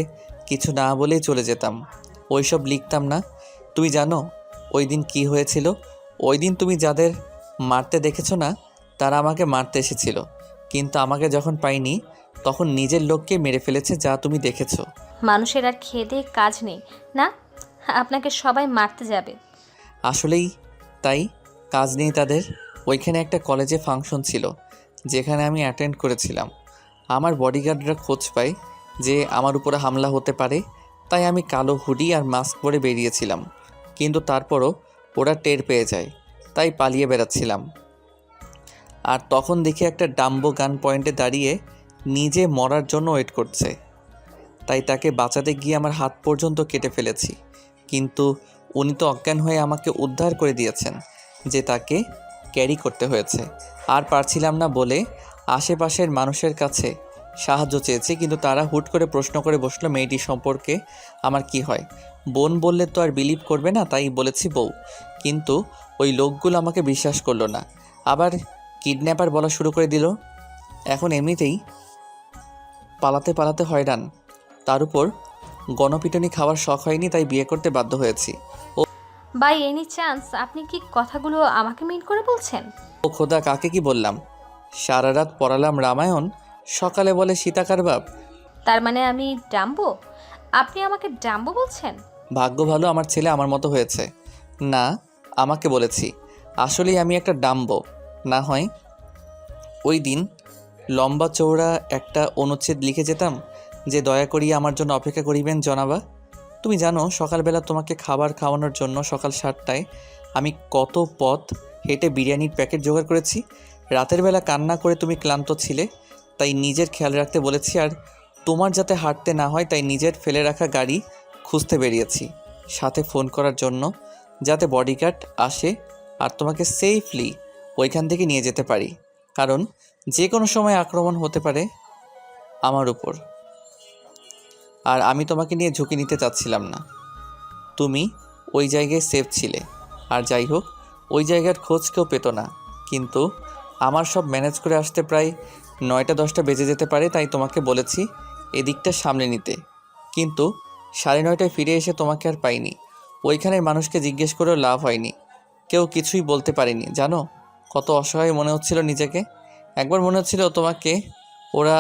কিছু না বলেই চলে যেতাম, ওইসব লিখতাম না। তুমি জানো ওই দিন কী হয়েছিল? ওই দিন তুমি যাদের মারতে দেখেছো না, তারা আমাকে মারতে এসেছিল, কিন্তু আমাকে যখন পাইনি তখন নিজের লোককে মেরে ফেলেছে, যা তুমি দেখেছো। মানুষের আর খেয়ে দেয়ে কাজ নেই না, আপনাকে সবাই মারতে যাবে। আসলেই তাই, কাজ নেই তাদের। ওইখানে একটা কলেজে ফাংশন ছিল যেখানে আমি অ্যাটেন্ড করেছিলাম। আমার বডিগার্ডরা খোঁজ পায় যে আমার উপরে হামলা হতে পারে, তাই আমি কালো হুডি আর মাস্ক পরে বেরিয়েছিলাম, কিন্তু তারপরও ওরা টের পেয়ে যায়, তাই পালিয়ে বেড়াচ্ছিলাম। আর তখন দেখি একটা ডাম্বো গান পয়েন্টে দাঁড়িয়ে নিজে মরার জন্য ওয়েট করছে, তাই তাকে বাঁচাতে গিয়ে আমার হাত পর্যন্ত কেটে ফেলেছি, কিন্তু উনি তো অজ্ঞান হয়ে আমাকে উদ্ধার করে দিয়েছেন, যে তাকে ক্যারি করতে হয়েছে। আর পারছিলাম না বলে আশেপাশের মানুষের কাছে সাহায্য চেয়েছি, কিন্তু তারা হুট করে প্রশ্ন করে বসলো মেয়েটি সম্পর্কে আমার কি হয়। বোন বললে তো আর বিলিভ করবে না, তাই বলেছি বউ। কিন্তু ওই লোকগুলো আমাকে বিশ্বাস করলো না, আবার কিডন্যাপার বলা শুরু করে দিল। এখন এমনিতেই পালাতে পালাতে হয়রান, তার উপর গণপিটুনি খাওয়ার শখ হয়নি, তাই বিয়ে করতে বাধ্য হয়েছি। বাই এনি চান্স আপনি কি কথাগুলো আমাকে মিন করে বলছেন? ও খোদা, কাকে কি বললাম? সারা রাত পড়ালাম রামায়ণ, সকালে বলে সীতাকার বাপ। তার মানে আমি ডাম্বো? আপনি আমাকে ডাম্বো বলছেন? ভাগ্য ভালো আমার ছেলে আমার মতো হয়েছে। না, আমাকে বলেছি, আসলেই আমি একটা ডাম্বো। না হয় ওই দিন লম্বা চৌড়া একটা অনুচ্ছেদ লিখে যেতাম যে দয়া করিয়া আমার জন্য অপেক্ষা করিবেন জনাবা। তুমি জানো সকালবেলা তোমাকে খাবার খাওয়ানোর জন্য সকাল 7টায় আমি কত পথ হেঁটে বিরিয়ানির প্যাকেট জোগাড় করেছি। রাতের বেলা কান্না করে তুমি ক্লান্ত ছিলে, তাই নিজের খেয়াল রাখতে বলেছি, আর তোমার যাতে হাঁটতে না হয় তাই নিজের ফেলে রাখা গাড়ি খুঁজতে বেরিয়েছি, সাথে ফোন করার জন্য, যাতে বডিগার্ড আসে আর তোমাকে সেফলি ওইখান থেকে নিয়ে যেতে পারি, কারণ যে কোনো সময় আক্রমণ হতে পারে আমার উপর, আর আমি তোমাকে নিয়ে ঝুঁকি নিতে চাচ্ছিলাম না। তুমি ওই জায়গায় সেফ ছিলে, আর যাই হোক ওই জায়গার খোঁজ কেউ পেত না, কিন্তু আমার সব ম্যানেজ করে আসতে প্রায় 9টা-10টা বেজে যেতে পারে, তাই তোমাকে বলেছি এদিকটা সামলে নিতে, কিন্তু 9:30টায় ফিরে এসে তোমাকে আর পাইনি। ওইখানের মানুষকে জিজ্ঞেস করেও লাভ হয়নি, কেউ কিছুই বলতে পারেনি। জানো কত অসহায় মনে হচ্ছিল নিজেকে। একবার মনে হচ্ছিল তোমাকে ওরা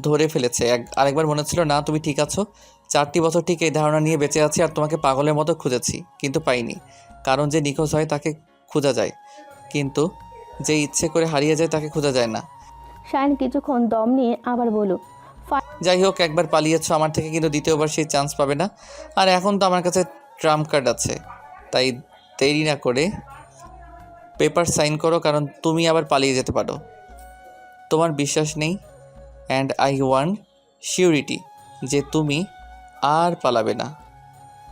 ধরে ফেলেছে, আরেকবার মনে হচ্ছিল না তুমি ঠিক আছো। 4টি বছর ঠিক এই ধারণা নিয়ে বেঁচে আছি, আর তোমাকে পাগলের মতো খুঁজেছি, কিন্তু পাইনি। কারণ যে নিখোঁজ হয় তাকে খোঁজা যায়, কিন্তু যে ইচ্ছে করে হারিয়ে যায় তাকে খোঁজা যায় না। শায়ন কিছুক্ষণ দম নিয়ে আবার বলল, যাই হোক, একবার পালিয়েছো আমার থেকে, কিন্তু দ্বিতীয়বার সেই চান্স পাবে না। আর এখন তো আমার কাছে ট্রাম্প কার্ড আছে, তাই দেরি না করে পেপার সাইন করো, কারণ তুমি আবার পালিয়ে যেতে পারো। তোমার বিশ্বাস নেই, অ্যান্ড আই ওয়ান্ট সিউরিটি যে তুমি আর পালাবে না।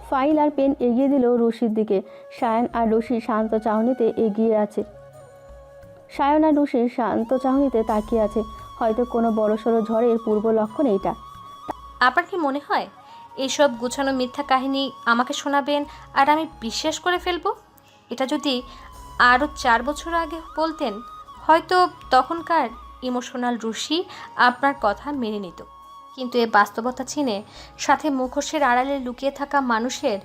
ফাইল আর পেন এগিয়ে দিল রশির দিকে। সায়ন আর রশি শান্ত চাহনিতে এগিয়ে আছে। সায়ন আর রশি শান্ত চাহনিতে তাকিয়ে আছে। হয়তো কোনো বড়সড় ঝড়ের পূর্ব লক্ষণ এইটা। আপনার কি মনে হয় এইসব গুছানো মিথ্যা কাহিনী আমাকে শোনাবেন আর আমি বিশ্বাস করে ফেলবো? এটা যদি আরও 4 বছর আগে বলতেন, হয়তো তখনকার ইমোশনাল রুশি আপনার কথা মেনে নিত, কিন্তু এ বাস্তবতা চিনে সাথে মুখোশের আড়ালে লুকিয়ে থাকা মানুষের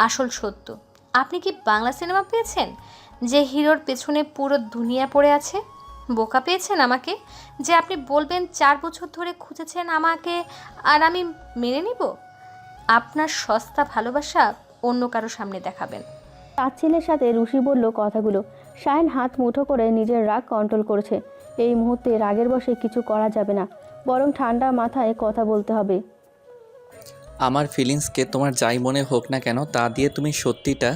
আসল সত্য। আপনি কি বাংলা সিনেমা পেয়েছেন যে হিরোর পেছনে পুরো দুনিয়া পড়ে আছে? বোকা পেয়েছেন আমাকে, যে আপনি বলবেন 4 বছর ধরে খুঁজেছেন আমাকে আর আমি মেনে নিব? আপনার সস্তা ভালোবাসা অন্য কারো সামনে দেখাবেন। তার ছেলের সাথে রুশি বলল কথাগুলো। শায়ন হাত মুঠো করে নিজের রাগ কন্ট্রোল করছে। এই মুহূর্তে রাগের বশে কিছু করা যাবে না, বরং ঠান্ডা মাথায় কথা বলতে হবে। আমার ফিলিংসকে তোমার যাই মনে হোক না কেন তা দিয়ে তুমি সত্যিটা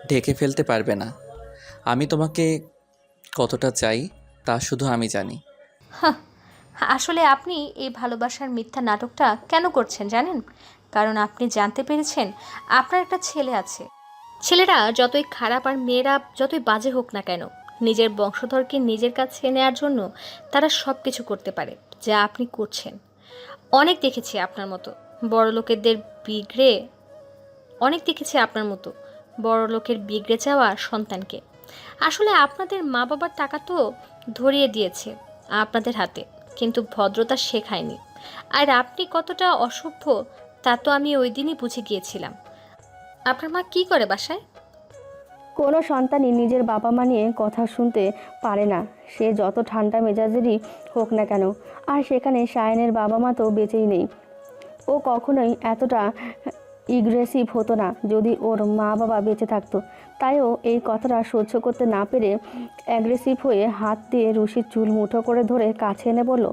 ঢেকে ফেলতে পারবে না। আমি তোমাকে কতটা চাই তা শুধু আমি জানি। হাহ, আসলে আপনি এই ভালোবাসার মিথ্যা নাটকটা কেন করছেন জানেন? কারণ আপনি জানতে পেরেছেন আপনার একটা ছেলে আছে। ছেলেরা যতই খারাপ আর মেয়েরা যতই বাজে হোক না কেন, নিজের বংশধরকে নিজের কাছে নেওয়ার জন্য তারা সব কিছু করতে পারে, যা আপনি করছেন। অনেক দেখেছি আপনার মতো বড় লোকেদের বিগড়ে অনেক দেখেছি আপনার মতো বড় লোকের বিগড়ে যাওয়া সন্তানকে। আসলে আপনাদের মা বাবার টাকা তো ধরিয়ে দিয়েছে আপনাদের হাতে, কিন্তু ভদ্রতা শেখায়নি। আর আপনি কতটা অসভ্য তা তো আমি ওই দিনই বুঝে গিয়েছিলাম। আপনার মা কি করে বাসায়? কোনো সন্তানই নিজের বাবা মা নিয়ে কথা শুনতে পারে না, সে যত ঠান্ডা মেজাজেরই হোক না কেন। আর সেখানে সায়নের বাবা মা তো বেঁচেই নেই। ও কখনোই এতটা ইগ্রেসিভ হতো না যদি ওর মা বাবা বেঁচে থাকতো। তাই ও এই কথাটা সহ্য করতে না পেরে অ্যাগ্রেসিভ হয়ে হাত দিয়ে রুশির চুল মুঠো করে ধরে কাছে এনে বলল,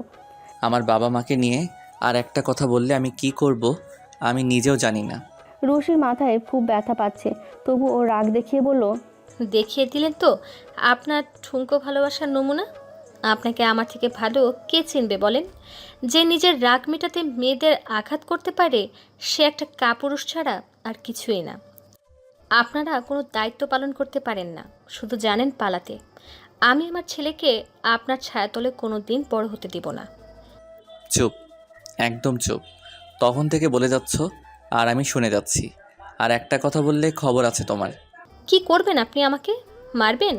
আমার বাবা মাকে নিয়ে আর একটা কথা বললে আমি কি করব আমি নিজেও জানি না। রুশির মাথায় খুব ব্যথা পাচ্ছে, তবু ও রাগ দেখিয়ে বলল, দেখিয়ে দিলেন তো আপনার ঠুনকো ভালোবাসার নমুনা। আপনাকে আমার থেকে ভালো কে চিনবে বলেন? যে নিজের রাগ মেটাতে মেয়েদের আঘাত করতে পারে সে একটা কাপুরুষ ছাড়া আর কিছুই না। আপনারা কোনো দায়িত্ব পালন করতে পারেন না, শুধু জানেন পালাতে। আমি আমার ছেলেকে আপনার ছায়াতলে কোনো দিন বড় হতে দিব না। চুপ, একদম চুপ। তখন থেকে বলে যাচ্ছ আর আমি শুনে যাচ্ছি। আর একটা কথা বললে খবর আছে তোমার। কি করবেন আপনি? আমাকে মারবেন?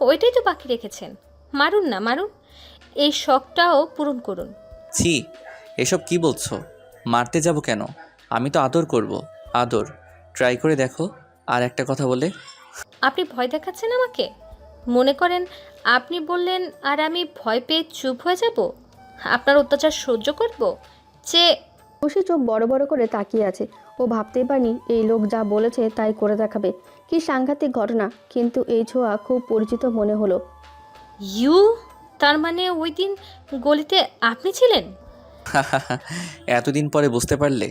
ওইটাই তো বাকি রেখেছেন। মারুন না, মারুন। এই শখটাও পূরণ করুন। ছি, এসব কি বলছো? মারতে যাব কেন? আমি তো আদর করব। আদর ট্রাই করে দেখো। আর একটা কথা বলে, আপনি ভয় দেখাচ্ছেন আমাকে? মনে করেন আপনি বললেন আর আমি ভয় পেয়ে চুপ হয়ে যাব? আপনার অত্যাচার সহ্য করব? যে রুশি চোখ বড় বড় করে তাকিয়ে আছে। ও ভাবতেই পারেনি এই লোক যা বলেছে তাই করে দেখাবে। কি সাংঘাতিক ঘটনা, কিন্তু এই ছোঁয়া খুব পরিচিত মনে হলো। ইউ, তার মানে ওই দিন গলিতে আপনি ছিলেন? এতদিন পরে বুঝতে পারলে?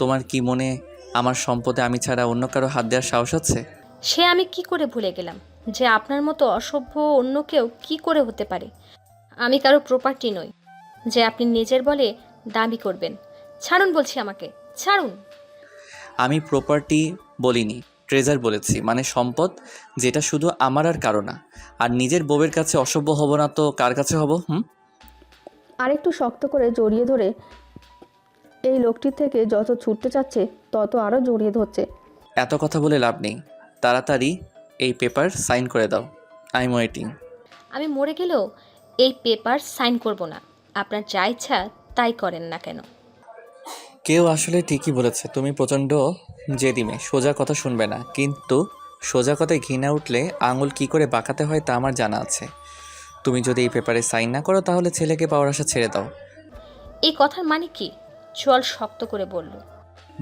তোমার কি মনে আমার সম্পদে আমি ছাড়া অন্য কারো হাত দেওয়ার সাহস আছে? সে আমি কি করে ভুলে গেলাম যে আপনার মতো অসভ্য অন্য কেউ কি করে হতে পারে। আমি কারো প্রপার্টি নই যে আপনি নিজের বলে দাবি করবেন। ছাড়ুন বলছি, আমাকে ছাড়ুন। আমি প্রপার্টি বলিনি, ট্রেজার বলেছি, মানে সম্পদ, যেটা শুধু আমার আর কারো না। আর নিজের বউয়ের কাছে অসভ্য হব না তো কার কাছে হব? আরেকটু শক্ত করে জড়িয়ে ধরে এই লোকটির থেকে যত ছুটতে চাচ্ছে তত আরও জড়িয়ে ধরছে। এত কথা বলে লাভ নেই, তাড়াতাড়ি এই পেপার সাইন করে দাও। I am waiting. আমি মরে গেলেও এই পেপার সাইন করব না। আপনার যা ইচ্ছা তাই করেন না কেন। কেউ আসলে ঠিকই বলেছে, তুমি প্রচণ্ড জেদি মেয়ে, সোজা কথা শুনবে না। কিন্তু সোজা কথায় ঘৃণা উঠলে আঙুল কি করে বাঁকাতে হয় তা আমার জানা আছে। তুমি যদি এই পেপারে সাইন না করো তাহলে ছেলেকে পাওয়ার আশা ছেড়ে দাও। এই কথার মানে কি? চল শক্ত করে বলল।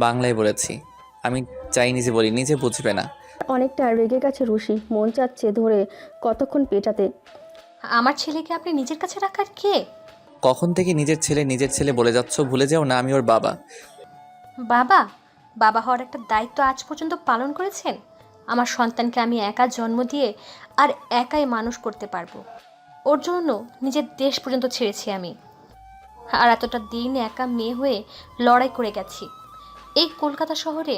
বাংলায় বলেছি, আমি চাইনিজে বলিনি যে বুঝবে না। অনেকটা রেগে গেছে রুশি, মন চাচ্ছে ধরে কতক্ষণ পেটাতে। আমার ছেলেকে আপনি নিজের কাছে রাখার কে? কখন থেকে নিজের ছেলে বলে যাচ্ছ? ভুলে যাও না আমি ওর বাবা। বাবা? বাবা হওয়ার একটা দায়িত্ব আজ পর্যন্ত পালন করেছেন? আমার সন্তানকে আমি একা জন্ম দিয়ে আর একাই মানুষ করতে পারবো। ওর জন্য নিজের দেশ পর্যন্ত ছেড়েছি আমি। আর এতটা দিন একা মেয়ে হয়ে লড়াই করে গেছি। এই কলকাতা শহরে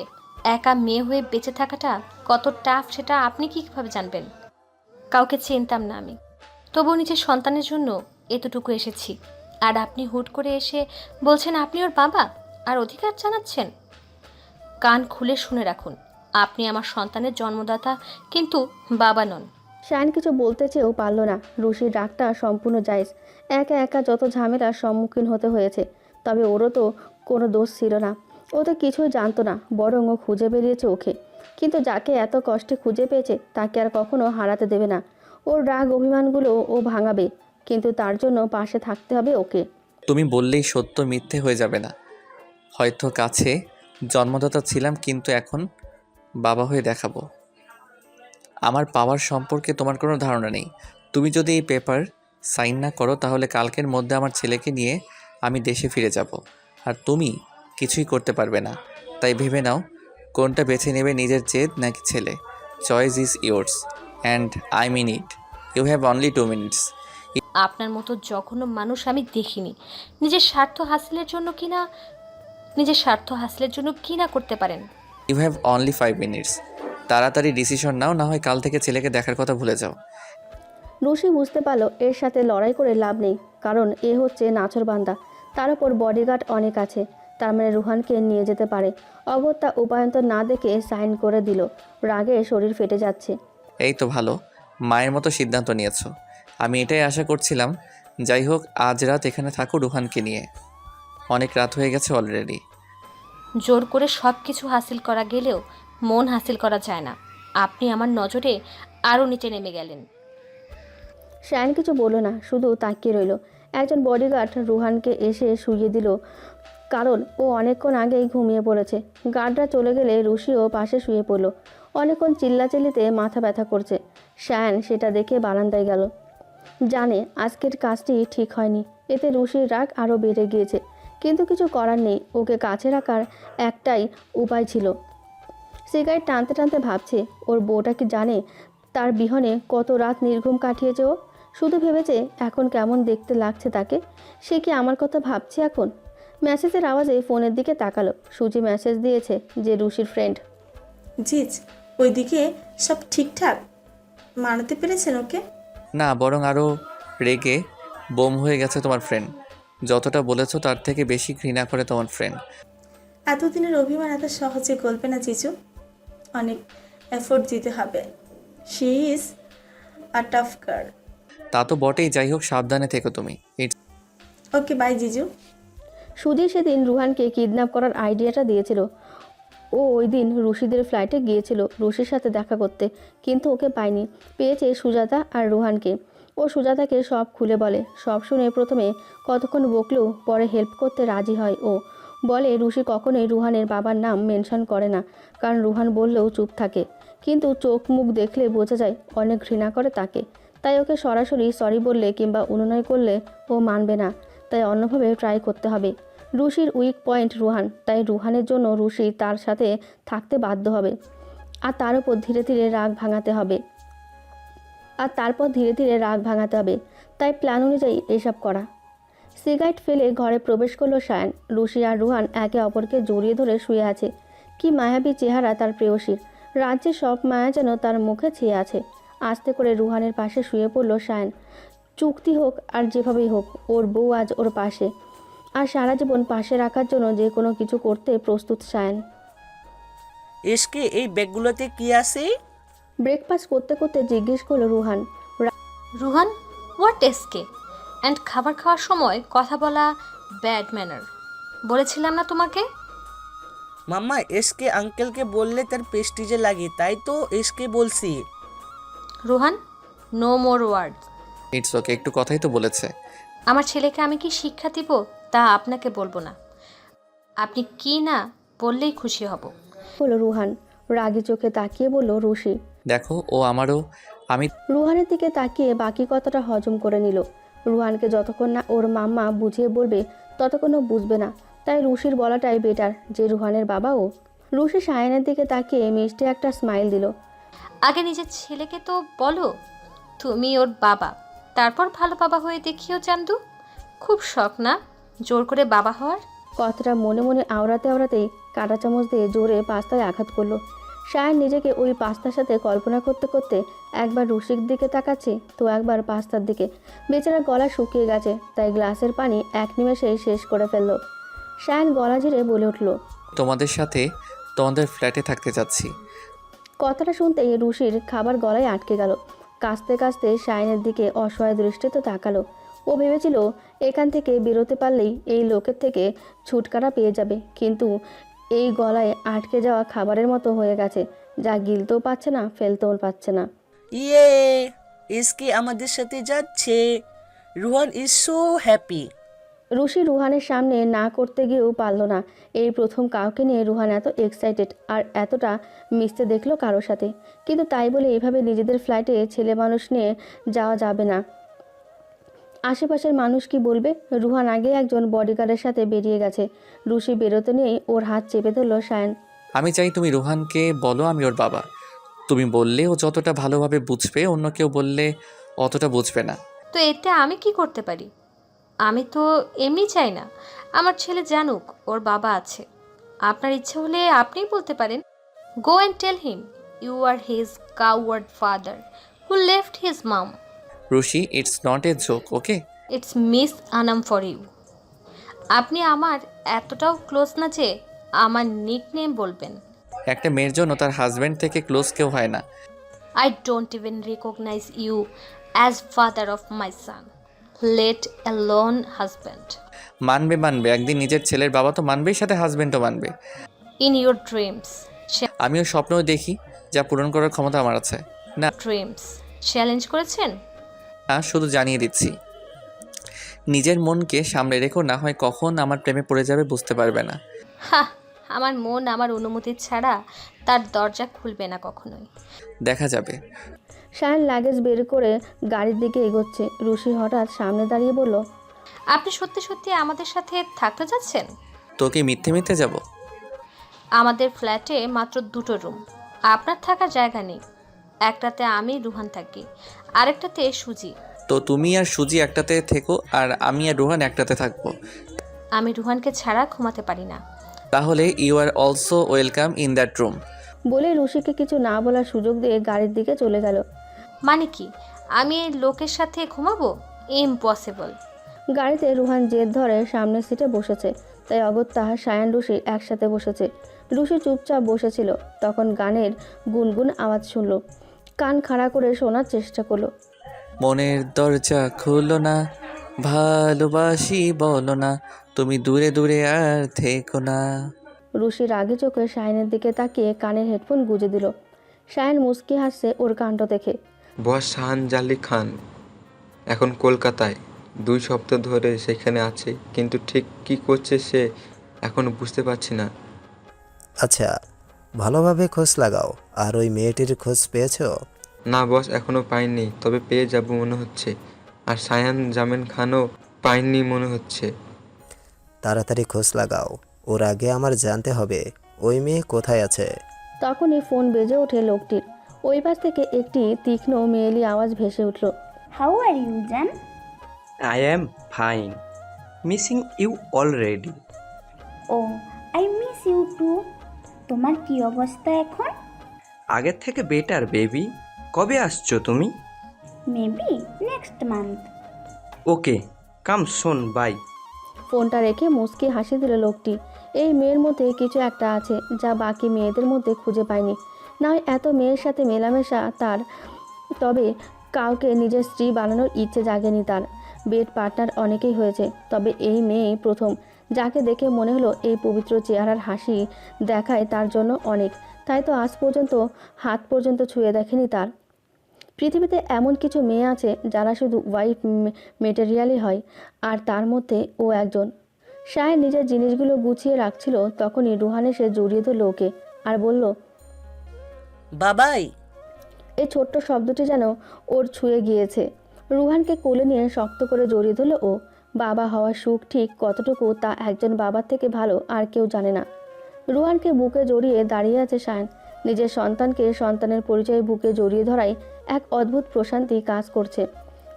একা মেয়ে হয়ে বেঁচে থাকাটা কত টাফ সেটা আপনি কীভাবে জানবেন? কাউকে চিনতাম না আমি, তবুও নিজের সন্তানের জন্য এতটুকু এসেছি। আর আপনি হুট করে এসে বলছেন আপনি ওর বাবা, আর অধিকার জানাচ্ছেন। কান খুলে শুনে রাখুন, আপনি আমার সন্তানের জন্মদাতা, কিন্তু বাবা নন। শায়ন কিছু বলতে চেয়েও পারল না। রুশির রাগটা সম্পূর্ণ জায়েজ। একা একা যত ঝামেলার সম্মুখীন হতে হয়েছে, তবে ওরও তো কোনো দোষ ছিল না। ও তো কিছুই জানতো না, বরং ও খুঁজে বেরিয়েছে ওকে। কিন্তু যাকে এত কষ্টে খুঁজে পেয়েছে তাকে আর কখনো হারাতে দেবে না। ওর রাগ অভিমানগুলো ও ভাঙাবে, কিন্তু তার জন্য পাশে থাকতে হবে ওকে। তুমি বললেই সত্য মিথ্যে হয়ে যাবে না। হয়তো কাছে জন্মদাতা ছিলাম, কিন্তু এখন বাবা হয়ে দেখাবো। আমার পাওয়ার সম্পর্কে তোমার কোনো ধারণা নেই। তুমি যদি এই পেপার সাইন না করো তাহলে কালকের মধ্যে আমার ছেলেকে নিয়ে আমি দেশে ফিরে যাব, আর তুমি কিছুই করতে পারবে না। তাই ভেবে নাও কোনটা বেছে নেবে, নিজের জেদ নাকি ছেলে। Choice is yours and I mean it. You have only 2 minutes. আপনার মতো জঘন্য মানুষ আমি দেখিনি। নিজের স্বার্থ হাসিলের জন্য কি না করতে পারেন। You have only 5 minutes. তাড়াতাড়ি ডিসিশন নাও, না হয় কাল থেকে ছেলেকে দেখার কথা ভুলে যাও। রুশি বুঝতে পারল এর সাথে লড়াই করে লাভ নেই, কারণ এ হচ্ছে নাছরবান্দা। তার উপর বডিগার্ড অনেক আছে। তার মানে রুহানকে নিয়ে যেতে পারে। অগত্যা উপায়ন্তর না দেখে সাইন করে দিল। রাগে শরীর ফেটে যাচ্ছে। এই তো ভালো, মায়ের মতো সিদ্ধান্ত নিয়েছো। আমি এটাই আশা করছিলাম। যাই হোক, আজ রাত এখানে থাকো রুহানকে নিয়ে। অনেক রাত হয়ে গেছে অলরেডি। জোর করে সব কিছু হাসিল করা গেলেও মন হাসিল করা যায় না। আপনি আমার নজরে আরও নিচে নেমে গেলেন। শায়ান কিছু বলল না, শুধু তাকিয়ে রইল। একজন বডিগার্ড রুহানকে এসে শুইয়ে দিল, কারণ ও অনেকক্ষণ আগেই ঘুমিয়ে পড়েছে। গার্ডরা চলে গেলে রুশিও পাশে শুয়ে পড়ল। অনেকক্ষণ চিল্লাচিল্লিতে মাথা ব্যথা করছে। শায়ান সেটা দেখে বারান্দায় গেল। জানে আজকের কাজটি ঠিক হয়নি, এতে রুশির রাগ আরও বেড়ে গিয়েছে। কিন্তু কিছু করার নেই, ওকে কাছে রাখার একটাই উপায় ছিল। সিগারেট টানতে টানতে ভাবছে, ওর বউটা কি জানে তার বিহনে কত রাত নির্ঘুম কাটিয়েছে ও? শুধু ভেবেছে এখন কেমন দেখতে লাগছে তাকে। সে কি আমার কথা ভাবছে এখন? মেসেজের আওয়াজে ফোনের দিকে তাকালো। সুজি মেসেজ দিয়েছে যে রুশির ফ্রেন্ড। জিজ, ওইদিকে সব ঠিকঠাক মানাতে পেরেছেন ওকে? না, বরং আরও রেগে বোম হয়ে গেছে তোমার ফ্রেন্ড। যতটা বলেছো তার থেকে বেশি ঘৃণা করে তোমার ফ্রেন্ড। এতদিনের অভিমান এত সহজে গলবে না জিজু, অনেক এফোর্ট দিতে হবে। She is a tough girl. তা তো বটেই, যাই হোক সাবধানে থেকো তুমি। ওকে বাই জিজু। সুজি সেদিন রুহানকে কিডন্যাপ করার আইডিয়াটা দিয়েছিল। ও ওই দিন রুশিদের ফ্লাইটে গিয়েছিল রুশির সাথে দেখা করতে, কিন্তু ওকে পায়নি। পেয়েছে সুজাতা আর রুহানকে। ও সুজাতাকে সব খুলে বলে। সব শুনে প্রথমে কতক্ষণ বকলেও পরে হেল্প করতে রাজি হয় ও। বলে রুশি কখনোই রুহানের বাবার নাম মেনশন করে না, কারণ রুহান বললেও চুপ থাকে, কিন্তু চোখ মুখ দেখলে বোঝা যায় অনেক ঘৃণা করে তাকে। তাই ওকে সরাসরি সরি বললে কিংবা অনুনয় করলে ও মানবে না, তাই অন্যভাবে ট্রাই করতে হবে। রুশির উইক পয়েন্ট রুহান, তাই রুহানের জন্য রুশি তার সাথে থাকতে বাধ্য হবে। আর তার উপর ধীরে ধীরে রাগ ভাঙাতে হবে। তাই প্ল্যান অনুযায়ী এসব করা। সিগারেট ফেলে ঘরে প্রবেশ করলো শায়ান। রুশি আর রুহান একে অপরকে জড়িয়ে ধরে শুয়ে আছে। কি মায়াবী চেহারা তার প্রেয়সীর। রাজ্যের সব মায়া যেন তার মুখে ছেয়ে আছে। আস্তে করে রুহানের পাশে শুয়ে পড়ল শায়ান। চুক্তি হোক আর যেভাবেই হোক, ওর বউ আজ ওর পাশে, আর সারা জীবন পাশে রাখার জন্য যে কোনো কিছু করতে প্রস্তুত শায়ান। এসকে এই ব্যাগগুলোতে কি আছে? ব্রেকফাস্ট করতে করতে জিজ্ঞেস করলো Ruhan. Ruhan, what SK? And খাবার খাওয়ার সময় কথা বলা ব্যাড ম্যানার। বলেছিলাম না তোমাকে? মাম্মা, এসকে আঙ্কেলকে বললে তার প্রেস্টিজে লাগে, তাই তো এসকে বলছি। Ruhan, no more words. It's okay, একটু কথাই তো বলেছে। আমার ছেলেকে আমি কি শিক্ষা দিব তা আপনাকে বলবো না। আপনি কি না বললেই খুশি হব। বলল রুহান। রাগী চোখে তাকিয়ে বলল রুশি। দেখো, ও আমারও। আমি রুহানের দিকে তাকিয়ে বাকি কথাটা হজম করে নিল। রুহানকে যতক্ষণ না ওর মাম্মা বুঝিয়ে বলবে ততক্ষণ ও বুঝবে না, তাই রুশির বলাটাই বেটার যে রুহানের বাবা ও। রুশি শায়ানের দিকে তাকিয়ে মিষ্টি একটা স্মাইল দিল। আগে নিজের ছেলেকে তো বলো তুমি ওর বাবা, তারপর ভালো বাবা হয়ে দেখিও চান্দু। খুব শখ না জোর করে বাবা হওয়ার? কথাটা মনে মনে আওড়াতেই কাঁটা চামচ দিয়ে জোরে পাস্তায় আঘাত করলো। শায়ান নিজেকে ওই পাস্তার সাথে কল্পনা করতে করতে একবার রুশির দিকে তাকাচ্ছে তো একবার পাস্তার দিকে। বেচারা গলা শুকিয়ে গেছে, তাই গ্লাসের পানি এক নিমেষেই শেষ করে ফেলল। শায়ান গলা ঝেড়ে বলে উঠল, তোমাদের সাথে তোমাদের ফ্ল্যাটে থাকতে যাচ্ছি। কথাটা শুনতেই রুশির খাবার গলায় আটকে গেল। কাঁচতে কাঁচতে শায়ানের দিকে অসহায় দৃষ্টিতে তাকালো। ও ভেবেছিল এখান থেকে বেরোতে পারলেই এই লোকের থেকে ছুটকারা পেয়ে যাবে, কিন্তু এই গলায় আটকে যাওয়া খাবারের মতো হয়ে গেছে, যা গিলতেও পাচ্ছে না, ফেলতেও পাচ্ছে না। ইয়ে, এসকে আমাদের সাথে যাচ্ছে। Ruhan is so happy. Rushi রুহানের সামনে না করতে গিয়েও পারল না। এই প্রথম কাউকে নিয়ে রুহান এত এক্সাইটেড আর এতটা মিশতে দেখলো কারোর সাথে। কিন্তু তাই বলে এভাবে নিজেদের ফ্লাইটে ছেলে মানুষ নিয়ে যাওয়া যাবে না। আশেপাশের মানুষ কি বলবে? রুহান আগে একজন বডিগার্ডের সাথে বেরিয়ে গেছে। রুশি বেরোতে নিয়েই ওর হাত চেপে ধরল শায়ান। আমি চাই তুমি রুহানকে বলো আমি ওর বাবা। তুমি বললে ও যতটা ভালোভাবে বুঝবে, অন্য কেউ বললে অতটা বুঝবে না। তো এতে আমি কি করতে পারি? আমি তো এমনি চাই না আমার ছেলে জানুক ওর বাবা আছে। আপনার ইচ্ছে হলে আপনিই বলতে পারেন, go and tell him you are his coward father who left his mum. Rushi, it's not a joke, okay? It's miss Anam for you. আপনি আমার এতটাও ক্লোজ না যে আমার নিকনেম বলবেন। একটা মেয়ের জন্য তার হাজব্যান্ড থেকে ক্লোজ কেউ হয় না। I don't even recognize you as father of my son, let alone husband. মানবে মানবে, একদিন নিজের ছেলের বাবা তো মানবেই, সাথে হাজব্যান্ডও মানবে। In your dreams, আমিও স্বপ্নও দেখি, যা পূরণ করার ক্ষমতা আমার আছে। dreams চ্যালেঞ্জ করেছেন? না, শুধু জানিয়ে দিচ্ছি, নিজের মনকে সামলে রেখো, না হয় কখন আমার প্রেমে পড়ে যাবে বুঝতে পারবে না। হা, আমার মন আমার অনুমতি ছাড়া তার দরজা খুলবে না কখনোই। দেখা যাবে। সায়ন লাগেজ বের করে গাড়ির দিকে এগোচ্ছে। রুশি হঠাৎ সামনে দাঁড়িয়ে বলল, আপনি সত্যি সত্যি আমাদের সাথে থাকতে যাচ্ছেন? তোকে মিথ্যে মিথ্যে যাব? আমাদের ফ্ল্যাটে মাত্র 2টো রুম, আপনার থাকার জায়গা নেই। একটাতে আমি রুহান থাকি, আরেকটাতে সুজি। তো তুমি আর সুজি একটাতে থেকো, আর আমি আর রোহান একটাতে থাকবো। আমি রুহানকে ছাড়া ঘুমাতে পারি না। তাহলে you are also welcome in that room. বলে রুশিকে কিছু না বলার সুযোগ দিয়ে গাড়ির দিকে চলে গেল। মানে কি, আমি এই লোকের সাথে ঘুমাবো? ইম্পসিবল। গাড়িতে রুহান জেদ ধরে সামনের সিটে বসেছে, তাই অগত্যা সায়ান রুশি একসাথে বসেছে। রুশি চুপচাপ বসেছিল, তখন গানের গুনগুন আওয়াজ শুনল। কান খাড়া করে শোনার চেষ্টা করলো। মনের দরজা খুলো না, ভালোবাসি বলো না, তুমি দূরে দূরে আর থেকো না। রুশি রাগে চোখে শাহিনের দিকে তাকিয়ে কানের হেডফোন গুঁজে দিল। শাহিন মুচকি হাসছে ওর কাণ্ড দেখে। বস শাহান জালি খান এখন কলকাতায়, 2 সপ্তাহ ধরে সেখানে আছে, কিন্তু ঠিক কী করছে সে এখনো বুঝতে পারছি না। আচ্ছা, ভালোভাবে খোঁজ লাগাও। আর ওই মেয়েটির খোঁজ পেয়েছো? না বস, এখনো পাইনি, তবে পেয়ে যাব মনে হচ্ছে। আর সায়ান জামিন খানও পাইনি মনে হচ্ছে। তাড়াতাড়ি খোঁজ লাগাও, ওর আগে আমার জানতে হবে ওই মেয়ে কোথায় আছে। তখনই ফোন বেজে ওঠে লোকটির। ওই পাশ থেকে একটি তীক্ষ্ণ মেয়েলি আওয়াজ ভেসে উঠল। How are you, Jan? I am fine. Missing you already. Oh, I miss you too. তোমার কি অবস্থা এখন? আগের থেকে বেটার বেবি। কবে আসছো তুমি? Maybe next month. Okay, come soon, bye. ফোনটা রেখে মুচকি হাসি দিল লোকটি। এই মেয়ের মধ্যে কিছু একটা আছে যা বাকি মেয়েদের মধ্যে খুঁজে পায়নি। না হয় এত মেয়ের সাথে মেলামেশা তার, তবে কাউকে নিজের স্ত্রী বানানোর ইচ্ছে জাগেনি তার। বেড পার্টনার অনেকেই হয়েছে, তবে এই মেয়ে প্রথম যাকে দেখে মনে হলো এই পবিত্র চেহারার হাসি দেখায় তার জন্য অনেক। তাই তো আজ পর্যন্ত হাত পর্যন্ত ছুঁয়ে দেখেনি তার। পৃথিবীতে এমন কিছু মেয়ে আছে যারা শুধু ওয়াইফ মেটেরিয়ালই হয়, আর তার মধ্যে ও একজন। শায়ের নিজের জিনিসগুলো গুছিয়ে রাখছিল, তখনই রুহান এসে জড়িয়ে ধরল ওকে আর বলল, বাবাই। এই ছোট্ট শব্দটি যেন ওর ছুঁয়ে গিয়েছে। রুহানকে কোলে নিয়ে শক্ত করে জড়িয়ে ধরল ও। বাবা হওয়ার সুখ ঠিক কতটুকু তা একজন বাবার থেকে ভালো আর কেউ জানে না। রুহানকে বুকে জড়িয়ে দাঁড়িয়ে আছে শায়ন। নিজের সন্তানকে সন্তানের পরিচয়ে বুকে জড়িয়ে ধরায় এক অদ্ভুত প্রশান্তি কাজ করছে।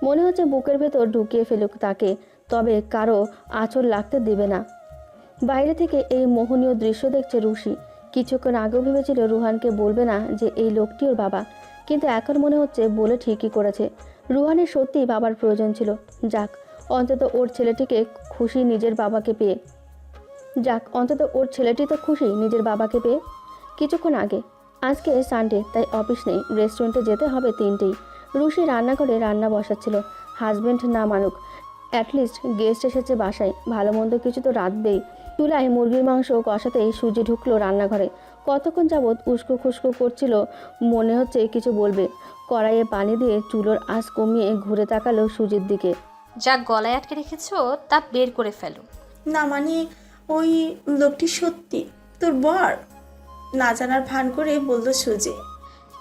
মনে হচ্ছে বুকের ভেতর ঢুকিয়ে ফেলুক তাকে, তবে কারো আঁচল লাগতে দেবে না। বাইরে থেকে এই মোহনীয় দৃশ্য দেখছে রুশি। কিছুক্ষণ আগেও ভেবেছিল রুহানকে বলবে না যে এই লোকটি ওর বাবা, কিন্তু এখন মনে হচ্ছে বলে ঠিকই করেছে। রুহানের সত্যিই বাবার প্রয়োজন ছিল। যাক, অন্তত ওর ছেলেটিকে খুশি নিজের বাবাকে পেয়ে। অন্তত ওর ছেলেটি তো খুশি নিজের বাবাকে পেয়ে। কিছুক্ষণ আগে, আজকে সানডে তাই অফিস নেই, রেস্টুরেন্টে যেতে হবে 3টেই। রুশি রান্নাঘরে রান্না বসাচ্ছিল। হাজব্যান্ড না মানুক, অ্যাটলিস্ট গেস্ট এসেছে বাসায়, ভালো মন্দ কিছু তো রাঁধবেই। চুলায় মুরগির মাংস কষাতেই সুজি ঢুকলো রান্নাঘরে। কতক্ষণ যাবৎ উস্কো খুস্কো করছিল, মনে হচ্ছে কিছু বলবে। কড়াইয়ে পানি দিয়ে চুলোর আঁচ কমিয়ে ঘুরে তাকালো সুজির দিকে। যা গলায় আটকে রেখেছো তা বের করে ফেলো। না মানে ওই লোকটি সত্যি তোর বর? না জানার ভান করে বলল সুজি।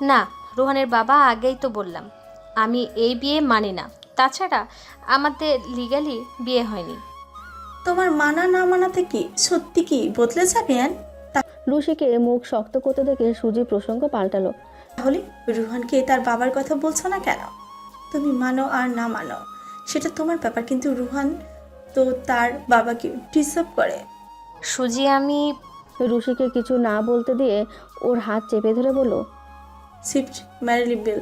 না, রোহানের বাবা, আগেই তো বললাম আমি এই বিয়ে মানি না। তাছাড়া আমাদের লিগ্যালি বিয়ে হয়নি। তোমার মানা না মানাতে কি সত্যি কি বদলে যাবেন? রুশিকে মুখ শক্ত করতে দেখে সুজি প্রসঙ্গ পাল্টালো। তাহলে রুহানকে তার বাবার কথা বলছো না কেন? তুমি মানো আর না মানো সেটা তোমার ব্যাপার, কিন্তু রুহান তো তার বাবাকে ডিসার্ভ করে। সুজি, আমি রুশিকে কিছু না বলতে দিয়ে ওর হাত চেপে ধরে বলল, শিফট ম্যারিলিবেল।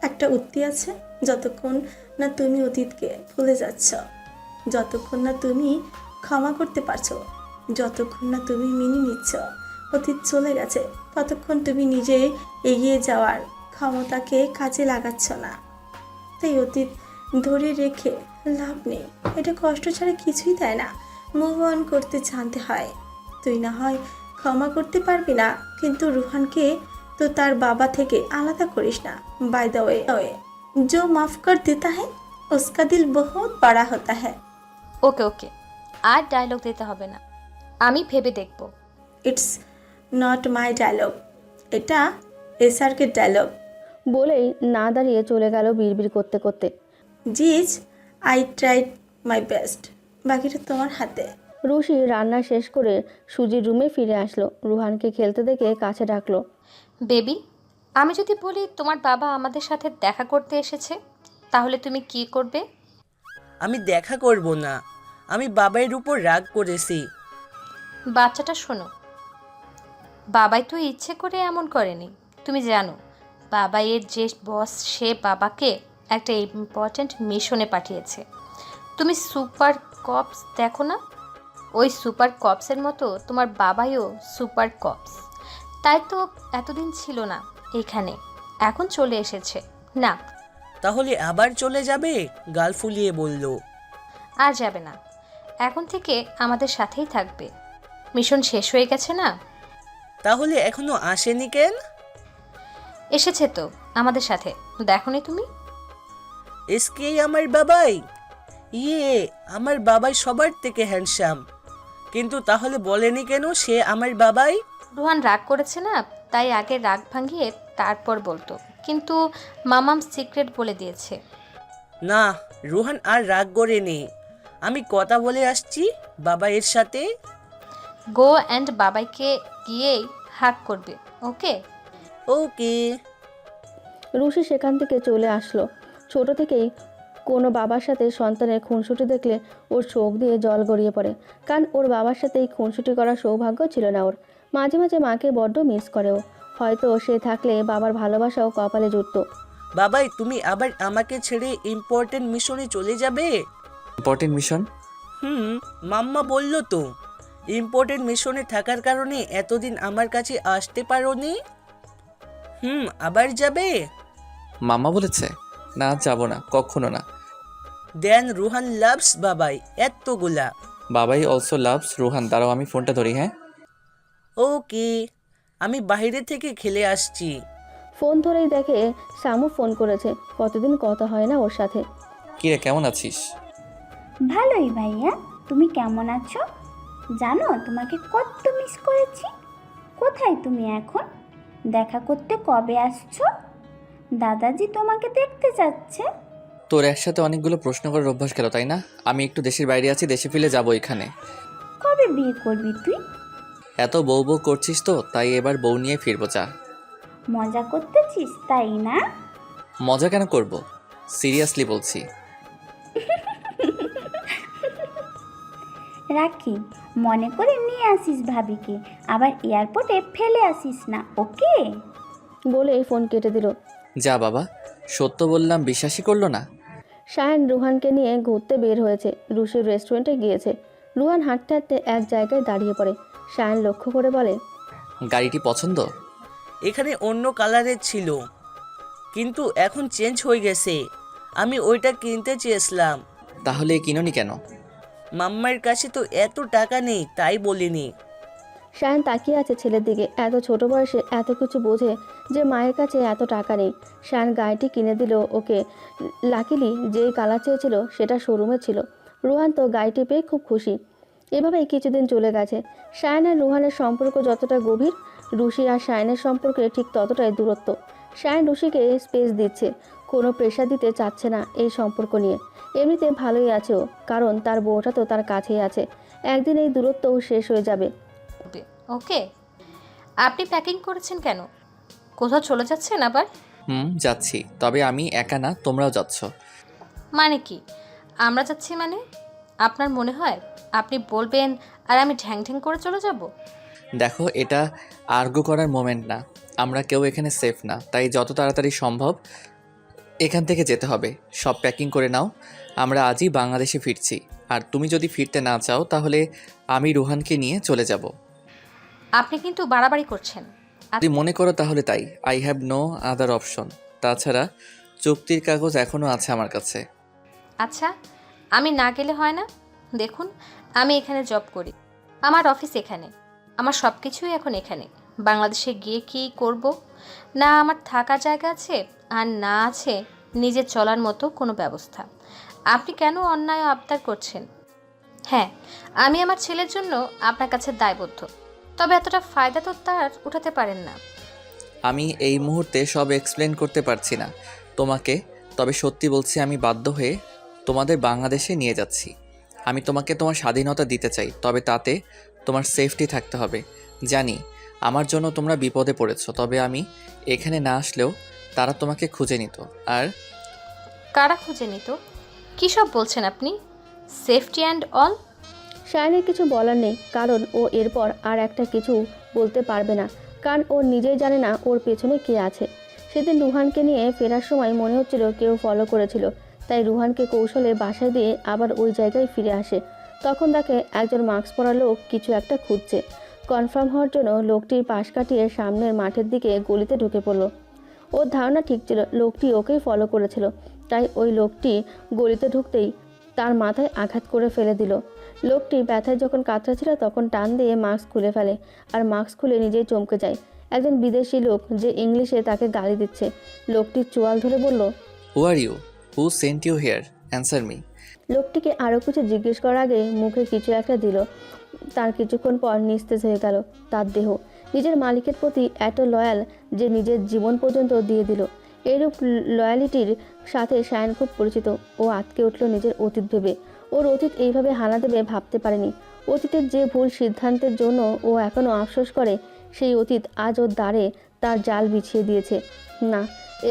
একটা উক্তি আছে, যতক্ষণ না তুমি অতীতকে ভুলে যাচ্ছ, যতক্ষণ না তুমি ক্ষমা করতে পারছো? যতক্ষণ না তুমি মেনে নিচ্ছ অতীত চলে গেছে, ততক্ষণ তুমি নিজে এগিয়ে যাওয়ার ক্ষমতাকে কাজে লাগাচ্ছ না। তাই অতীত ধরে রেখে লাভ নেই, এটা কষ্ট ছাড়া কিছুই দেয় না। মুভ অন করতে জানতে হয়। তুই না হয় ক্ষমা করতে পারবি না, কিন্তু রুহানকে তো তার বাবা থেকে আলাদা করিস না। বাই দ্য ওয়ে, जो माफ कर देता है उसका दिल बहुत बड़ा होता है। ওকে ওকে, আর ডায়লগ দিতে হবে না, আমি ভেবে দেখব। ইটস নট মাই ডায়লগ, এটা এসআরকে ডায়লগ। বলেই না দাঁড়িয়ে চলে গেল বিড়বিড় করতে করতে। জিজ, আই ট্রাইড মাই বেস্ট, বাকিটা তোমার হাতে। রুশি রান্না শেষ করে সুজির রুমে ফিরে আসলো। রুহানকে খেলতে দেখে কাছে ডাকলো। বেবি, আমি যদি বলি তোমার বাবা আমাদের সাথে দেখা করতে এসেছে, তাহলে তুমি কি করবে? আমি দেখা করব না, আমি বাবার উপর রাগ করেছি। বাচ্চাটা শোনো, বাবাই তো ইচ্ছে করে এমন করেনি। তুমি জানো বাবাইয়ের যে বস, সে বাবাকে একটা ইম্পর্ট্যান্ট মিশনে পাঠিয়েছে। তুমি সুপার কপস দেখো না? ওই সুপার কপসের মতো তোমার বাবাইও সুপার কপস। তাই তো এতদিন ছিল না এখানে, এখন চলে এসেছে। না, তাহলে আবার চলে যাবে? গাল ফুলিয়ে বলল। আর যাবে না, এখন থেকে আমাদের সাথেই থাকবে। মিশন শেষ হয়ে গেছে না? তাহলে এখনো আসেনি কেন? এসেছে তো আমাদের সাথে, দেখোনি তুমি? এসকেই আমার বাবাই? ইয়ে, আমার বাবাই সবার থেকে হ্যান্ডসাম, কিন্তু তাহলে বলেনি কেন সে আমার বাবাই? রুহান রাগ করেছে না, তাই আগে রাগ ভাঙিয়ে তারপর বলতো, কিন্তু মামাম সিক্রেট বলে দিয়েছে। না, রুহান আর রাগ করেনি। আমি কথা বলে আসছি বাবাইয়ের সাথে। গো অ্যান্ড বাবাইকে গিয়েই হাক করবে, ওকে? ওকে। রুশি সেখান থেকে চলে আসলো। ছোট থেকেই কোনো বাবার সাথে সন্তানের খুনসুটি দেখলে ওর চোখ দিয়ে জল গড়িয়ে পড়ে, কারণ ওর বাবার সাথে এই খুনসুটি করার সৌভাগ্য ছিল না ওর। মাঝে মাঝে মাকে বড্ড মিস করে ও। হয়তো সে থাকলে বাবার ভালোবাসাও কপালে জুটতো। বাবাই, তুমি আবার আমাকে ছেড়ে ইম্পর্টেন্ট মিশনে চলে যাবে? Important mission? মাম্মা বলল তো, ইম্পর্টেন্ট মিশনে থাকার কারণে এতদিন আমার কাছে আসতে পারোনি। আবার যাবে? মামা বলেছে? না, যাব না, কখনো না। দেন রুহান লাভস বাবাই এতগুলা। বাবাই অলসো লাভস রুহান। দাঁড়াও, আমি ফোনটা ধরি। হ্যাঁ, ওকে, আমি বাইরে থেকে খেলে আসছি। ফোন ধরেই দেখে সামু ফোন করেছে। কতদিন কথা হয় না ওর সাথে। কিরে, কেমন আছিস? ভালোই ভাইয়া, তুমি কেমন আছো? জানো তোমাকে কত মিস করেছি। কোথায় তুমি এখন? দেখা করতে কবে আসছো? দাদাজি তোমাকে দেখতে যাচ্ছে। তোর একসাথে অনেকগুলো প্রশ্ন করার অভ্যাস গেল, তাই না? আমি একটু দেশের বাইরে আছি, দেশে ফিরে যাবো এখানে। কবে বিয়ে করবি তুই? এত বউ বউ করছিস তো, তাই এবার বউ নিয়ে ফিরবো। যা। মজা করতেছিস তাই না? মজা কেন করব, সিরিয়াসলি বলছি। রাখি, মনে করে নিয়ে আসিস ভাবিকে, আবার এয়ারপোর্টে ফেলে আসিস না, ওকে? বলেই ফোন কেটে দিল। যা বাবা, সত্য বললাম, বিশ্বাসই করলো না। শায়ান রুহানকে নিয়ে ঘুরতে বের হয়েছে। রুশির রেস্টুরেন্টে গিয়েছে। রুহান হাঁটতে হাঁটতে এক জায়গায় দাঁড়িয়ে পড়ে। শায়ান লক্ষ্য করে বলে, গাড়িটি পছন্দ? এখানে অন্য কালারের ছিল, কিন্তু এখন চেঞ্জ হয়ে গেছে। আমি ওইটা কিনতে চেয়েছিলাম। তাহলে কিনোনি কেন? মাম্মার কাছে তো এত টাকা নেই, তাই বলিনি। শায়ান তাকিয়ে আছে ছেলের দিকে। এত ছোট বয়সে এত কিছু বোঝে যে মায়ের কাছে এত টাকা নেই। শায়ান গাড়িটি কিনে দিল ওকে। লাকিলি যেই কালার চেয়েছিল সেটা শোরুমে ছিল। রুহান তো গাড়িটি পেয়ে খুব খুশি। এভাবেই কিছুদিন চলে গেছে। শায়ান আর রুহানের সম্পর্ক যতটা গভীর, রুশি আর শায়ানের সম্পর্কে ঠিক ততটাই দূরত্ব। শায়ান রুশিকে স্পেস দিচ্ছে, কোনো প্রেশার দিতে চাচ্ছে না এই সম্পর্ক নিয়ে। এমনিতে ভালোই আছে ও, কারণ তার বউটা তো তার কাছেই আছে। একদিন এই দূরত্বও শেষ হয়ে যাবে। ওকে, আপনি প্যাকিং করেছেন কেন? কোথাও চলে যাচ্ছেন আবার? যাচ্ছি, তবে আমি একা না, তোমরাও যাচ্ছ। মানে কি আমরা যাচ্ছি মানে? আপনার মনে হয় আপনি বলবেন আর আমি ঢ্যাং ঢ্যাং করে চলে যাব? দেখো, এটা আর্গু করার মোমেন্ট না। আমরা কেউ এখানে সেফ না, তাই যত তাড়াতাড়ি সম্ভব এখান থেকে যেতে হবে। সব প্যাকিং করে নাও, আমরা আজই বাংলাদেশে ফিরছি। আর তুমি যদি ফিরতে না চাও তাহলে আমি রুহানকে নিয়ে চলে যাব। আপনি কিন্তু বাড়াবাড়ি করছেন। যদি মনে করো তাহলে তাই। I have no other option. তাছাড়া চুক্তির কাগজ এখনও আছে আমার কাছে। আচ্ছা, আমি না গেলে হয় না? দেখুন, আমি এখানে জব করি, আমার অফিস এখানে, আমার সব কিছুই এখন এখানে। বাংলাদেশে গিয়ে কি করব? না আমার থাকার জায়গা আছে, আর না আছে নিজের চলার মতো কোনো ব্যবস্থা। আপনি কেন অন্যায় আবদার করছেন? হ্যাঁ, আমি আমার ছেলের জন্য আপনার কাছে দায়বদ্ধ, তবে এতটা ফায়দা তো তার উঠাতে পারেন না। আমি এই মুহূর্তে সব এক্সপ্লেন করতে পারছি না তোমাকে, তবে সত্যি বলছি আমি বাধ্য হয়ে তোমাদের বাংলাদেশে নিয়ে যাচ্ছি। আমি তোমাকে তোমার স্বাধীনতা দিতে চাই, তবে তাতে তোমার সেফটি থাকতে হবে। জানি আমার জন্য তোমরা বিপদে পড়েছো, তবে আমি এখানে না আসলেও তারা তোমাকে খুঁজে নিত। আর কারা খুঁজে নিত? কী সব বলছেন আপনি? Safety and all? শায়নের কিছু বলার নেই, কারণ ও এরপর আর একটা কিছু বলতে পারবে না, কারণ ও নিজেই জানে না ওর পেছনে কে আছে। সেদিন রুহানকে নিয়ে ফেরার সময় মনে হচ্ছিল কেউ ফলো করেছিল, তাই রুহানকে কৌশলে বাসায় দিয়ে আবার ওই জায়গায় ফিরে আসে। তখন তাকে একজন মাস্ক পরা লোক কিছু একটা খুঁজছে। কনফার্ম হওয়ার জন্য লোকটির পাশ কাটিয়ে সামনের মাঠের দিকে গলিতে ঢুকে পড়ল। ওর ধারণা ঠিক ছিল লোকটি ওকেই ফলো করেছিল, তাই ওই লোকটি গলিতে ঢুকতেই তার মাথায় আঘাত করে ফেলে দিল। লোকটি ব্যথায় যখন কাতরাচ্ছিল তখন টান দিয়ে মাস্ক খুলে ফেলে, আর মাস্ক খুলে নিজেই চমকে যায়। একজন বিদেশি লোক যে ইংলিশে তাকে গালি দিচ্ছে। লোকটি চোয়াল ধরে বলল, who are you? Who sent you here? Answer me. লোকটিকে আরও কিছু জিজ্ঞেস করার আগে মুখে কিছু একটা দিল। তার কিছুক্ষণ পর নিস্তেজ হয়ে গেল তার দেহ। নিজের মালিকের প্রতি এত লয়াল যে নিজের জীবন পর্যন্ত দিয়ে দিল। এইরূপ লয়ালিটির সাথে শায়ন খুব পরিচিত। ও আটকে উঠল নিজের অতীত ভেবে। ওর অতীত এইভাবে হানা দেবে ভাবতে পারেনি। অতীতের যে ভুল সিদ্ধান্তের জন্য ও এখনও আফসোস করে, সেই অতীত আজ ওর দ্বারে তার জাল বিছিয়ে দিয়েছে। না,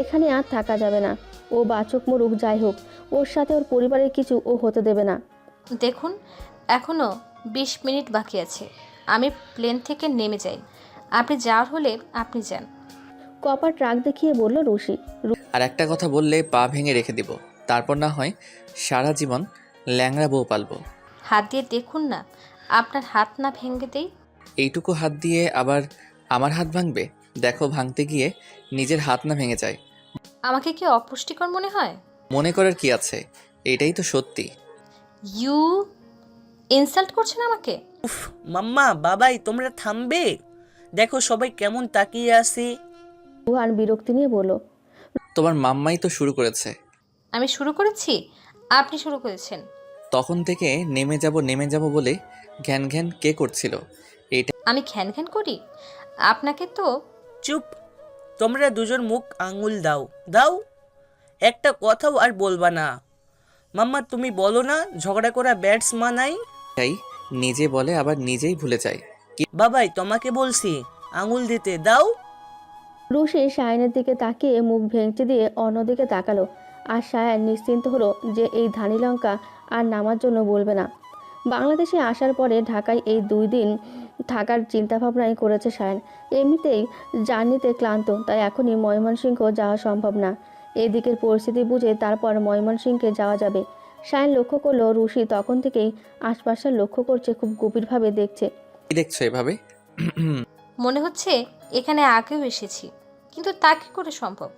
এখানে আর থাকা যাবে না। ও বাচক মরুক যাই হোক, ওর সাথে ওর পরিবারের কিছু ও হতে দেবে না। দেখুন, এখনও 20 মিনিট বাকি আছে, আমি প্লেন থেকে নেমে যাই। আপনি যাওয়ার হলে আপনি যান। কপার ট্রাক দেখিয়ে বলল রুশি। আর একটা কথা বললে পা ভেঙে রেখে দিব, তারপর না হয় সারা জীবন ল্যাংড়া বউ পালবো। হাত দিয়ে দেখুন না, আপনার হাত না ভেঙে দেই। এইটুকু হাত দিয়ে আবার আমার হাত ভাঙবে? দেখো, ভাঙতে গিয়ে নিজের হাত না ভেঙে যায়। আমাকে কি অপুষ্টিকর মনে হয়? মনে করার কি আছে, এটাই তো সত্যি। ইউ ইনসাল্ট করছেন আমাকে? উফ মাম্মা, বাবাই, তোমরা থামবে? দেখো সবাই কেমন তাকিয়ে আছে। রুহান বিরক্তি নিয়ে বলল, তোমার মাম্মাই তো শুরু করেছে। আমি শুরু করেছি? আপনি শুরু করেছেন। তখন থেকে নেমে যাব বলে ঘ্যান ঘ্যান কে করছিল? এটা আমি ঘ্যান ঘ্যান করি? আপনাকে তো। চুপ, তোমরা দুজন মুখ আঙুল দাও দাও, একটা কথাও আর বলবা না। মাম্মা তুমি বলো না ঝগড়া করা ব্যাটস মানাই? তাই নিজে বলে আবার নিজেই ভুলে যায়। বাবাই তোমাকে বলছি আঙুল দিতে দাও। রুশি শায়নের দিকে তাকিয়ে মুখ ভেঙচি দিয়ে অন্যদিকে তাকালো। আর শায়ন নিশ্চিন্ত হলো যে এই ধানি লঙ্কা আর নামার জন্য বলবে না। বাংলাদেশে আসার পরে ঢাকায় এই 2 দিন থাকার চিন্তাভাবনাই করেছে শায়ন। এমনিতেই জার্নিতে ক্লান্ত, তাই এখনই ময়মনসিংহ যাওয়া সম্ভব না। এদিকের পরিস্থিতি বুঝে তারপর ময়মনসিংহে যাওয়া যাবে। শায়ন লক্ষ্য করলো রুশি তখন থেকেই আশপাশটা লক্ষ্য করছে, খুব গভীরভাবে দেখছে। কি দেখছো এভাবে? মনে হচ্ছে এখানে আগেও এসেছি, কিন্তু তা কি করে সম্ভব?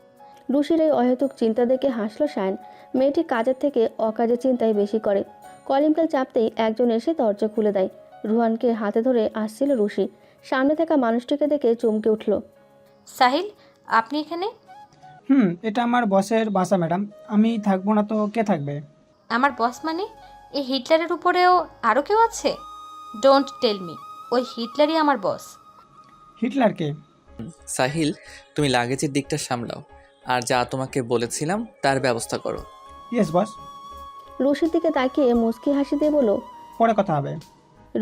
রুশির এই অহেতুক চিন্তা দেখে হাসলো শায়ন। মেয়েটি কাজের থেকে অকাজের চিন্তাই বেশি করে। কলিং বেল চাপতেই একজন এসে দরজা খুলে দেয়। রুহানকে হাতে ধরে আসছিল রুশি। সামনে থাকা মানুষটিকে দেখে চমকে উঠল। সাহিল, আপনি এখানে? এটা আমার বসের বাসা ম্যাডাম। আমি থাকবো না তো কে থাকবে? আমার বস মানে এই হিটলারের উপরেও আরও কেউ আছে? ডোন্ট টেল মি ওই হিটলারই আমার বস। হিটলারকে? সাহিল, তুমি লাগেজের দিকটা সামলাও, আর যা তোমাকে বলেছিলাম তার ব্যবস্থা করো। Yes boss. রুশির দিকে তাকিয়ে মুচকি হাসি দিয়ে বলল, পরে কথা হবে।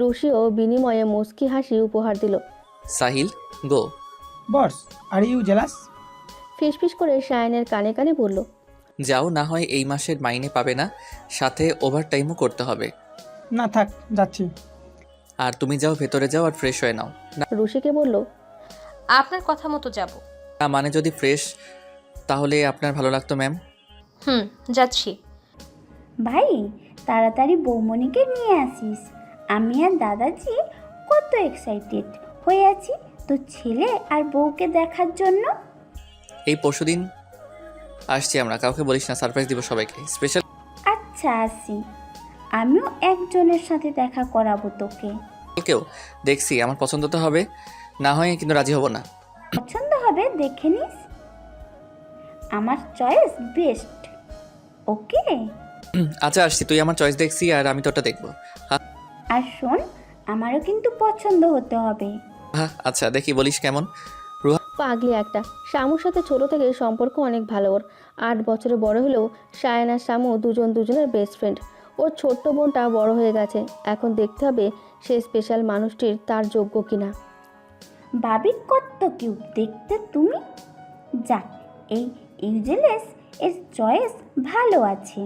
রুশিও বিনিময়ে মুচকি হাসি উপহার দিল। সাহিল, গো। বস, আর ইউ জেলাস? ফিসফিস করে শায়নের কানে কানে বলল, যাও, না হয় এই মাসের মাইনে পাবে না, সাথে ওভারটাইমও করতে হবে। না থাক, যাচ্ছি। আর তুমি যাও, ভেতরে যাও আর ফ্রেশ হয়ে নাও। রুশিকে বলল, আপনার কথা মতো যাব। না মানে যদি ফ্রেশ তাহলে আপনার ভালো লাগতো ম্যাম। যাচ্ছি। ভাই তাড়াতাড়ি বৌমণিকে নিয়ে আসিস। আমি আর দাদাজি কত এক্সাইটেড হয়ে আছি তোর ছেলে আর বউকে দেখার জন্য। এই পরশুদিন আসছি আমরা, কাউকে বলিস না, সারপ্রাইজ দিব সবাইকে স্পেশাল। আচ্ছা আসি, আমিও একজনের সাথে দেখা করাবো তোকে। কেউ দেখছি আমার পছন্দ তো হবে, না হয় কিন্তু রাজি হব না। পছন্দ হবে দেখে নিস, আমার চয়েস বেস্ট। ওকে, আচ্ছা আসছি, তুই আমার চয়েস দেখছি আর আমি তোরটা দেখবো। আর শোন, আমারও কিন্তু পছন্দ হতে হবে। হ্যাঁ আচ্ছা, দেখি বলিস কেমন। পাগলি একটা। শামুর সাথে ছোট থেকে সম্পর্ক অনেক ভালো ওর। 8 বছরে বড় হলেও সায়ান আর শামু দুজনের বেস্ট ফ্রেন্ড। ওর ছোট্ট বোনটা বড় হয়ে গেছে, এখন দেখতে হবে সেই স্পেশাল মানুষটির তার যোগ্য কিনা। ভাবি কত কিউট দেখতে তুমি। যাক, এই ইউজেলেস এর চয়েস ভালো আছে।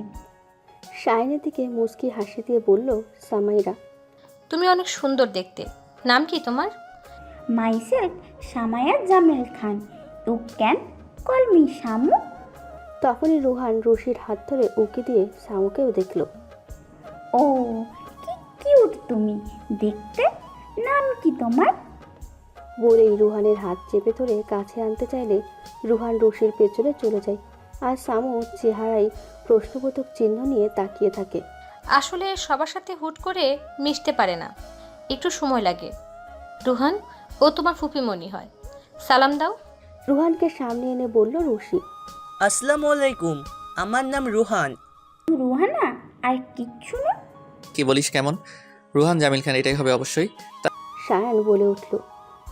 সায়ানের দিকে মুচকি হাসি দিয়ে বলল সামাইরা। তুমি অনেক সুন্দর দেখতে। নাম কি তোমার? Myself Samaya Jamel Khan, you can call me Shamu. তখনই রুহান রশির হাত ধরে উকি দিয়ে শামুকেও দেখল। ও কি কিউট তুমি দেখতে, নাম কি তোমার? বলেই রুহানের হাত চেপে ধরে কাছে আনতে চাইলে রুহান রশির পেছনে চলে যায়, আর শামু চেহারায় প্রশ্নবোধক চিহ্ন নিয়ে তাকিয়ে থাকে। আসলে সবার সাথে হুট করে মিশতে পারে না, একটু সময় লাগে। রুহান, ও তোমার ফুপিমণি হয়, সালাম দাও। রুহানকে সামনে এনে বলল রশি। আসসালামু আলাইকুম, আমার নাম রুহান। রুহানা আর কিচ্ছু না? কি বলিস কেমন? রুহান জামিল খান, এটাই হবে অবশ্যই। সায়ান বলে উঠল।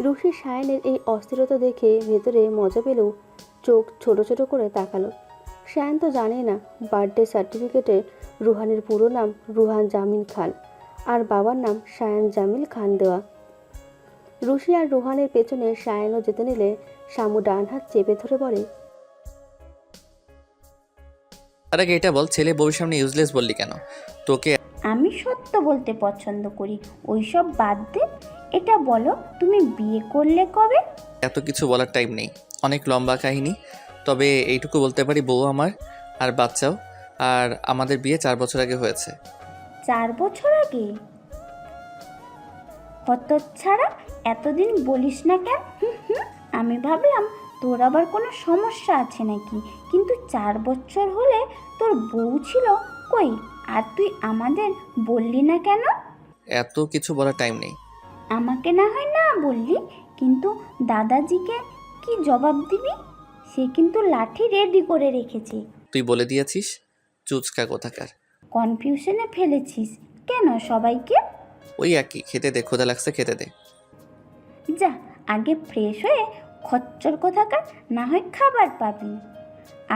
রশি সায়ানের এই অস্থিরতা দেখে ভেতরে মজা পেলেও চোখ ছোট ছোট করে তাকালো। সায়ান তো জানে না বার্থডে সার্টিফিকেটে রুহানের পুরো নাম রুহান জামিল খান আর বাবার নাম সায়ান জামিল খান দেওয়া। রশি আর রুহানের পেছনে সায়ানও যেতে নিলে শামু ডান হাত চেপে ধরে বলে, তার আগে এটা বল, ছেলে বউর সামনে ইউজলেস বললি কেন? তোকে আমি সত্য বলতে পছন্দ করি, ওইসব বাদ দে। এটা বলো, তুমি বিয়ে করলে কবে? এত কিছু বলার টাইম নেই, অনেক লম্বা কাহিনী। তবে এইটুকু বলতে পারি, বউ আমার আর বাচ্চাও, আর আমাদের বিয়ে 4 বছর আগে হয়েছে। 4 বছর আগে? কত ছাড়া এতদিন বলিস না কেন? আমি ভাবলাম তোর আবার কোনো সমস্যা আছে নাকি, কিন্তু 4 বছর হলে তোর বউ ছিল কই, আর তুই আমাদের বললি না কেন? এত কিছু বলার টাইম নেই। আমাকে না হয় না বললি, কিন্তু দাদাজিকে কি জবাব দিবি? সে কিন্তু লাঠি রেডি করে রেখেছে। তুই বলে দিয়েছিস, চুচকা কোথাকার। কনফিউশনে ফেলেছিস কেন সবাইকে? ওই একই, খেতে দে, ক্ষুধা লাগছে, খেতে দে। যা আগে ফ্রেশ হয়ে খচ্চর কোথাকার, না হয় খাবার পাবি।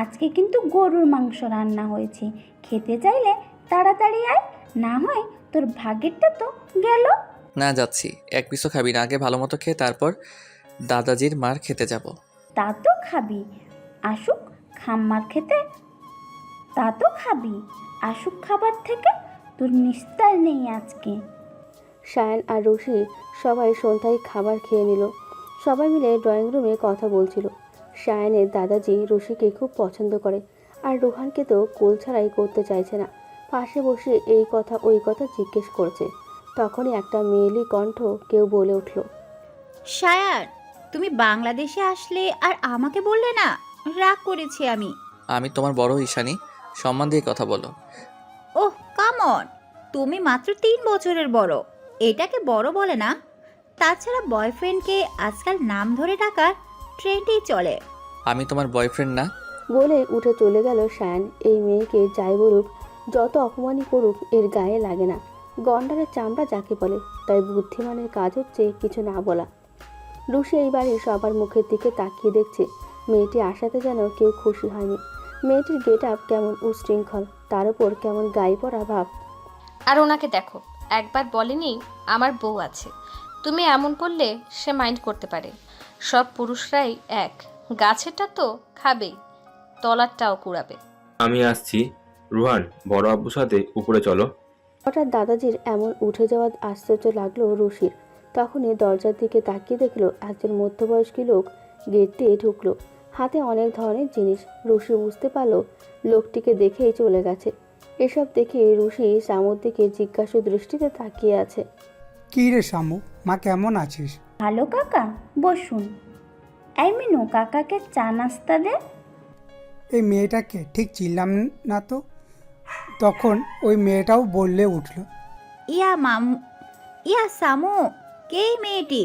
আজকে কিন্তু গরুর মাংস রান্না হয়েছে, খেতে চাইলে তাড়াতাড়ি আয়, না হয় তোর ভাগেরটা তো গেল। না যাচ্ছি, এক পিসও খাবি না, আগে ভালো মতো খেয়ে তারপর দাদাজির মার খেতে যাব। তা তো খাবি, আসুক খাম্মার খেতে, তা তো খাবি, আসুক খাবার থেকে, তোর নিস্তার নেই আজকে। সায়ান আর রশি সবাই সন্ধ্যায় খাবার খেয়ে নিল। সবাই মিলে ড্রয়িং রুমে কথা বলছিল। সায়ানের দাদাজি রশিকে খুব পছন্দ করে, আর রুহানকে তো কোল ছাড়াই করতে চাইছে না। পাশে বসে এই কথা ওই কথা জিজ্ঞেস করছে। তখনই একটা মেয়েলি কণ্ঠ কেউ বলে উঠল, সায়ান, তুমি বাংলাদেশে আসলে আর আমাকে বললে না, রাগ করেছি আমি। আমি তোমার বড় ঈশানী, সম্মান দিয়ে কথা বলো। ওহ কাম অন, তুমি মাত্র 3 বছরের বড়, এটাকে বড় বলে না। তাছাড়া বয়ফ্রেন্ডকে আজকাল নাম ধরে ডাকার ট্রেন্ডই চলে। আমি তোমার বয়ফ্রেন্ড না। বলে উঠে চলে গেল সায়ান। এই মেয়েকে যাই বলুক, যত অপমানই করুক, এর গায়ে লাগে না। গন্ডারের চামড়া যাকে বলে, তাই বুদ্ধিমানের কাজ হচ্ছে কিছু না বলা। রুশি এই বাড়ির সবার মুখের দিকে তাকিয়ে দেখছে। মেয়েটি আসাতে যেন কেউ খুশি হয়নি। মেয়েটির গেট আপ কেমন উশৃঙ্খল, তার উপর কেমন গায়ে পড়া ভাব। আর ওনাকে দেখো, একবার বলেনি আমার বউ আছে। তুমি এমন করলে সে মাইন্ড করতে পারে। সব পুরুষরাই এক, গাছেরটা তো খাবেই, তলারটাও কুড়াবে। আমি আসছি। রুহান, বড় আব্বুর সাথে উপরে চলো। হঠাৎ দাদাজির এমন উঠে যাওয়া আশ্চর্য লাগলো রুশির। তখনই দরজার দিকে তাকিয়ে দেখলো একজন মধ্যবয়স্কী লোক গেট দিয়ে ঢুকলো, হাতে অনেক ধরনের জিনিস। রুশি বুঝতে পারলো লোকটিকে দেখেই চলে গেছে। এসব দেখে রুশি সামুর দিকে জিজ্ঞাসু দৃষ্টিতে তাকিয়ে আছে। কী রে শামু, মা কেমন আছিস? ভালো কাকা, বসুন। এই মিনু, কাকাকে চা নাস্তা দে। এই মেয়েটাকে ঠিক চিনলাম না তো। তখন ওই মেয়েটাও বললে উঠল, ইয়া সামু, কে এই মেয়েটি?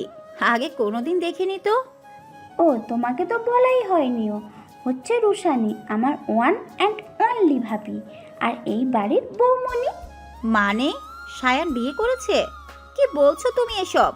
আগে কোনোদিন দেখিনি তো। ও, তোমাকে তো বলাই হয়নিও। হচ্ছে রুশানি, আমার ওয়ান অ্যান্ড অনলি ভাবি, আর এই বাড়ির বৌমনি। মানে সায়ান বিয়ে করেছে? কি বলছো তুমি এসব?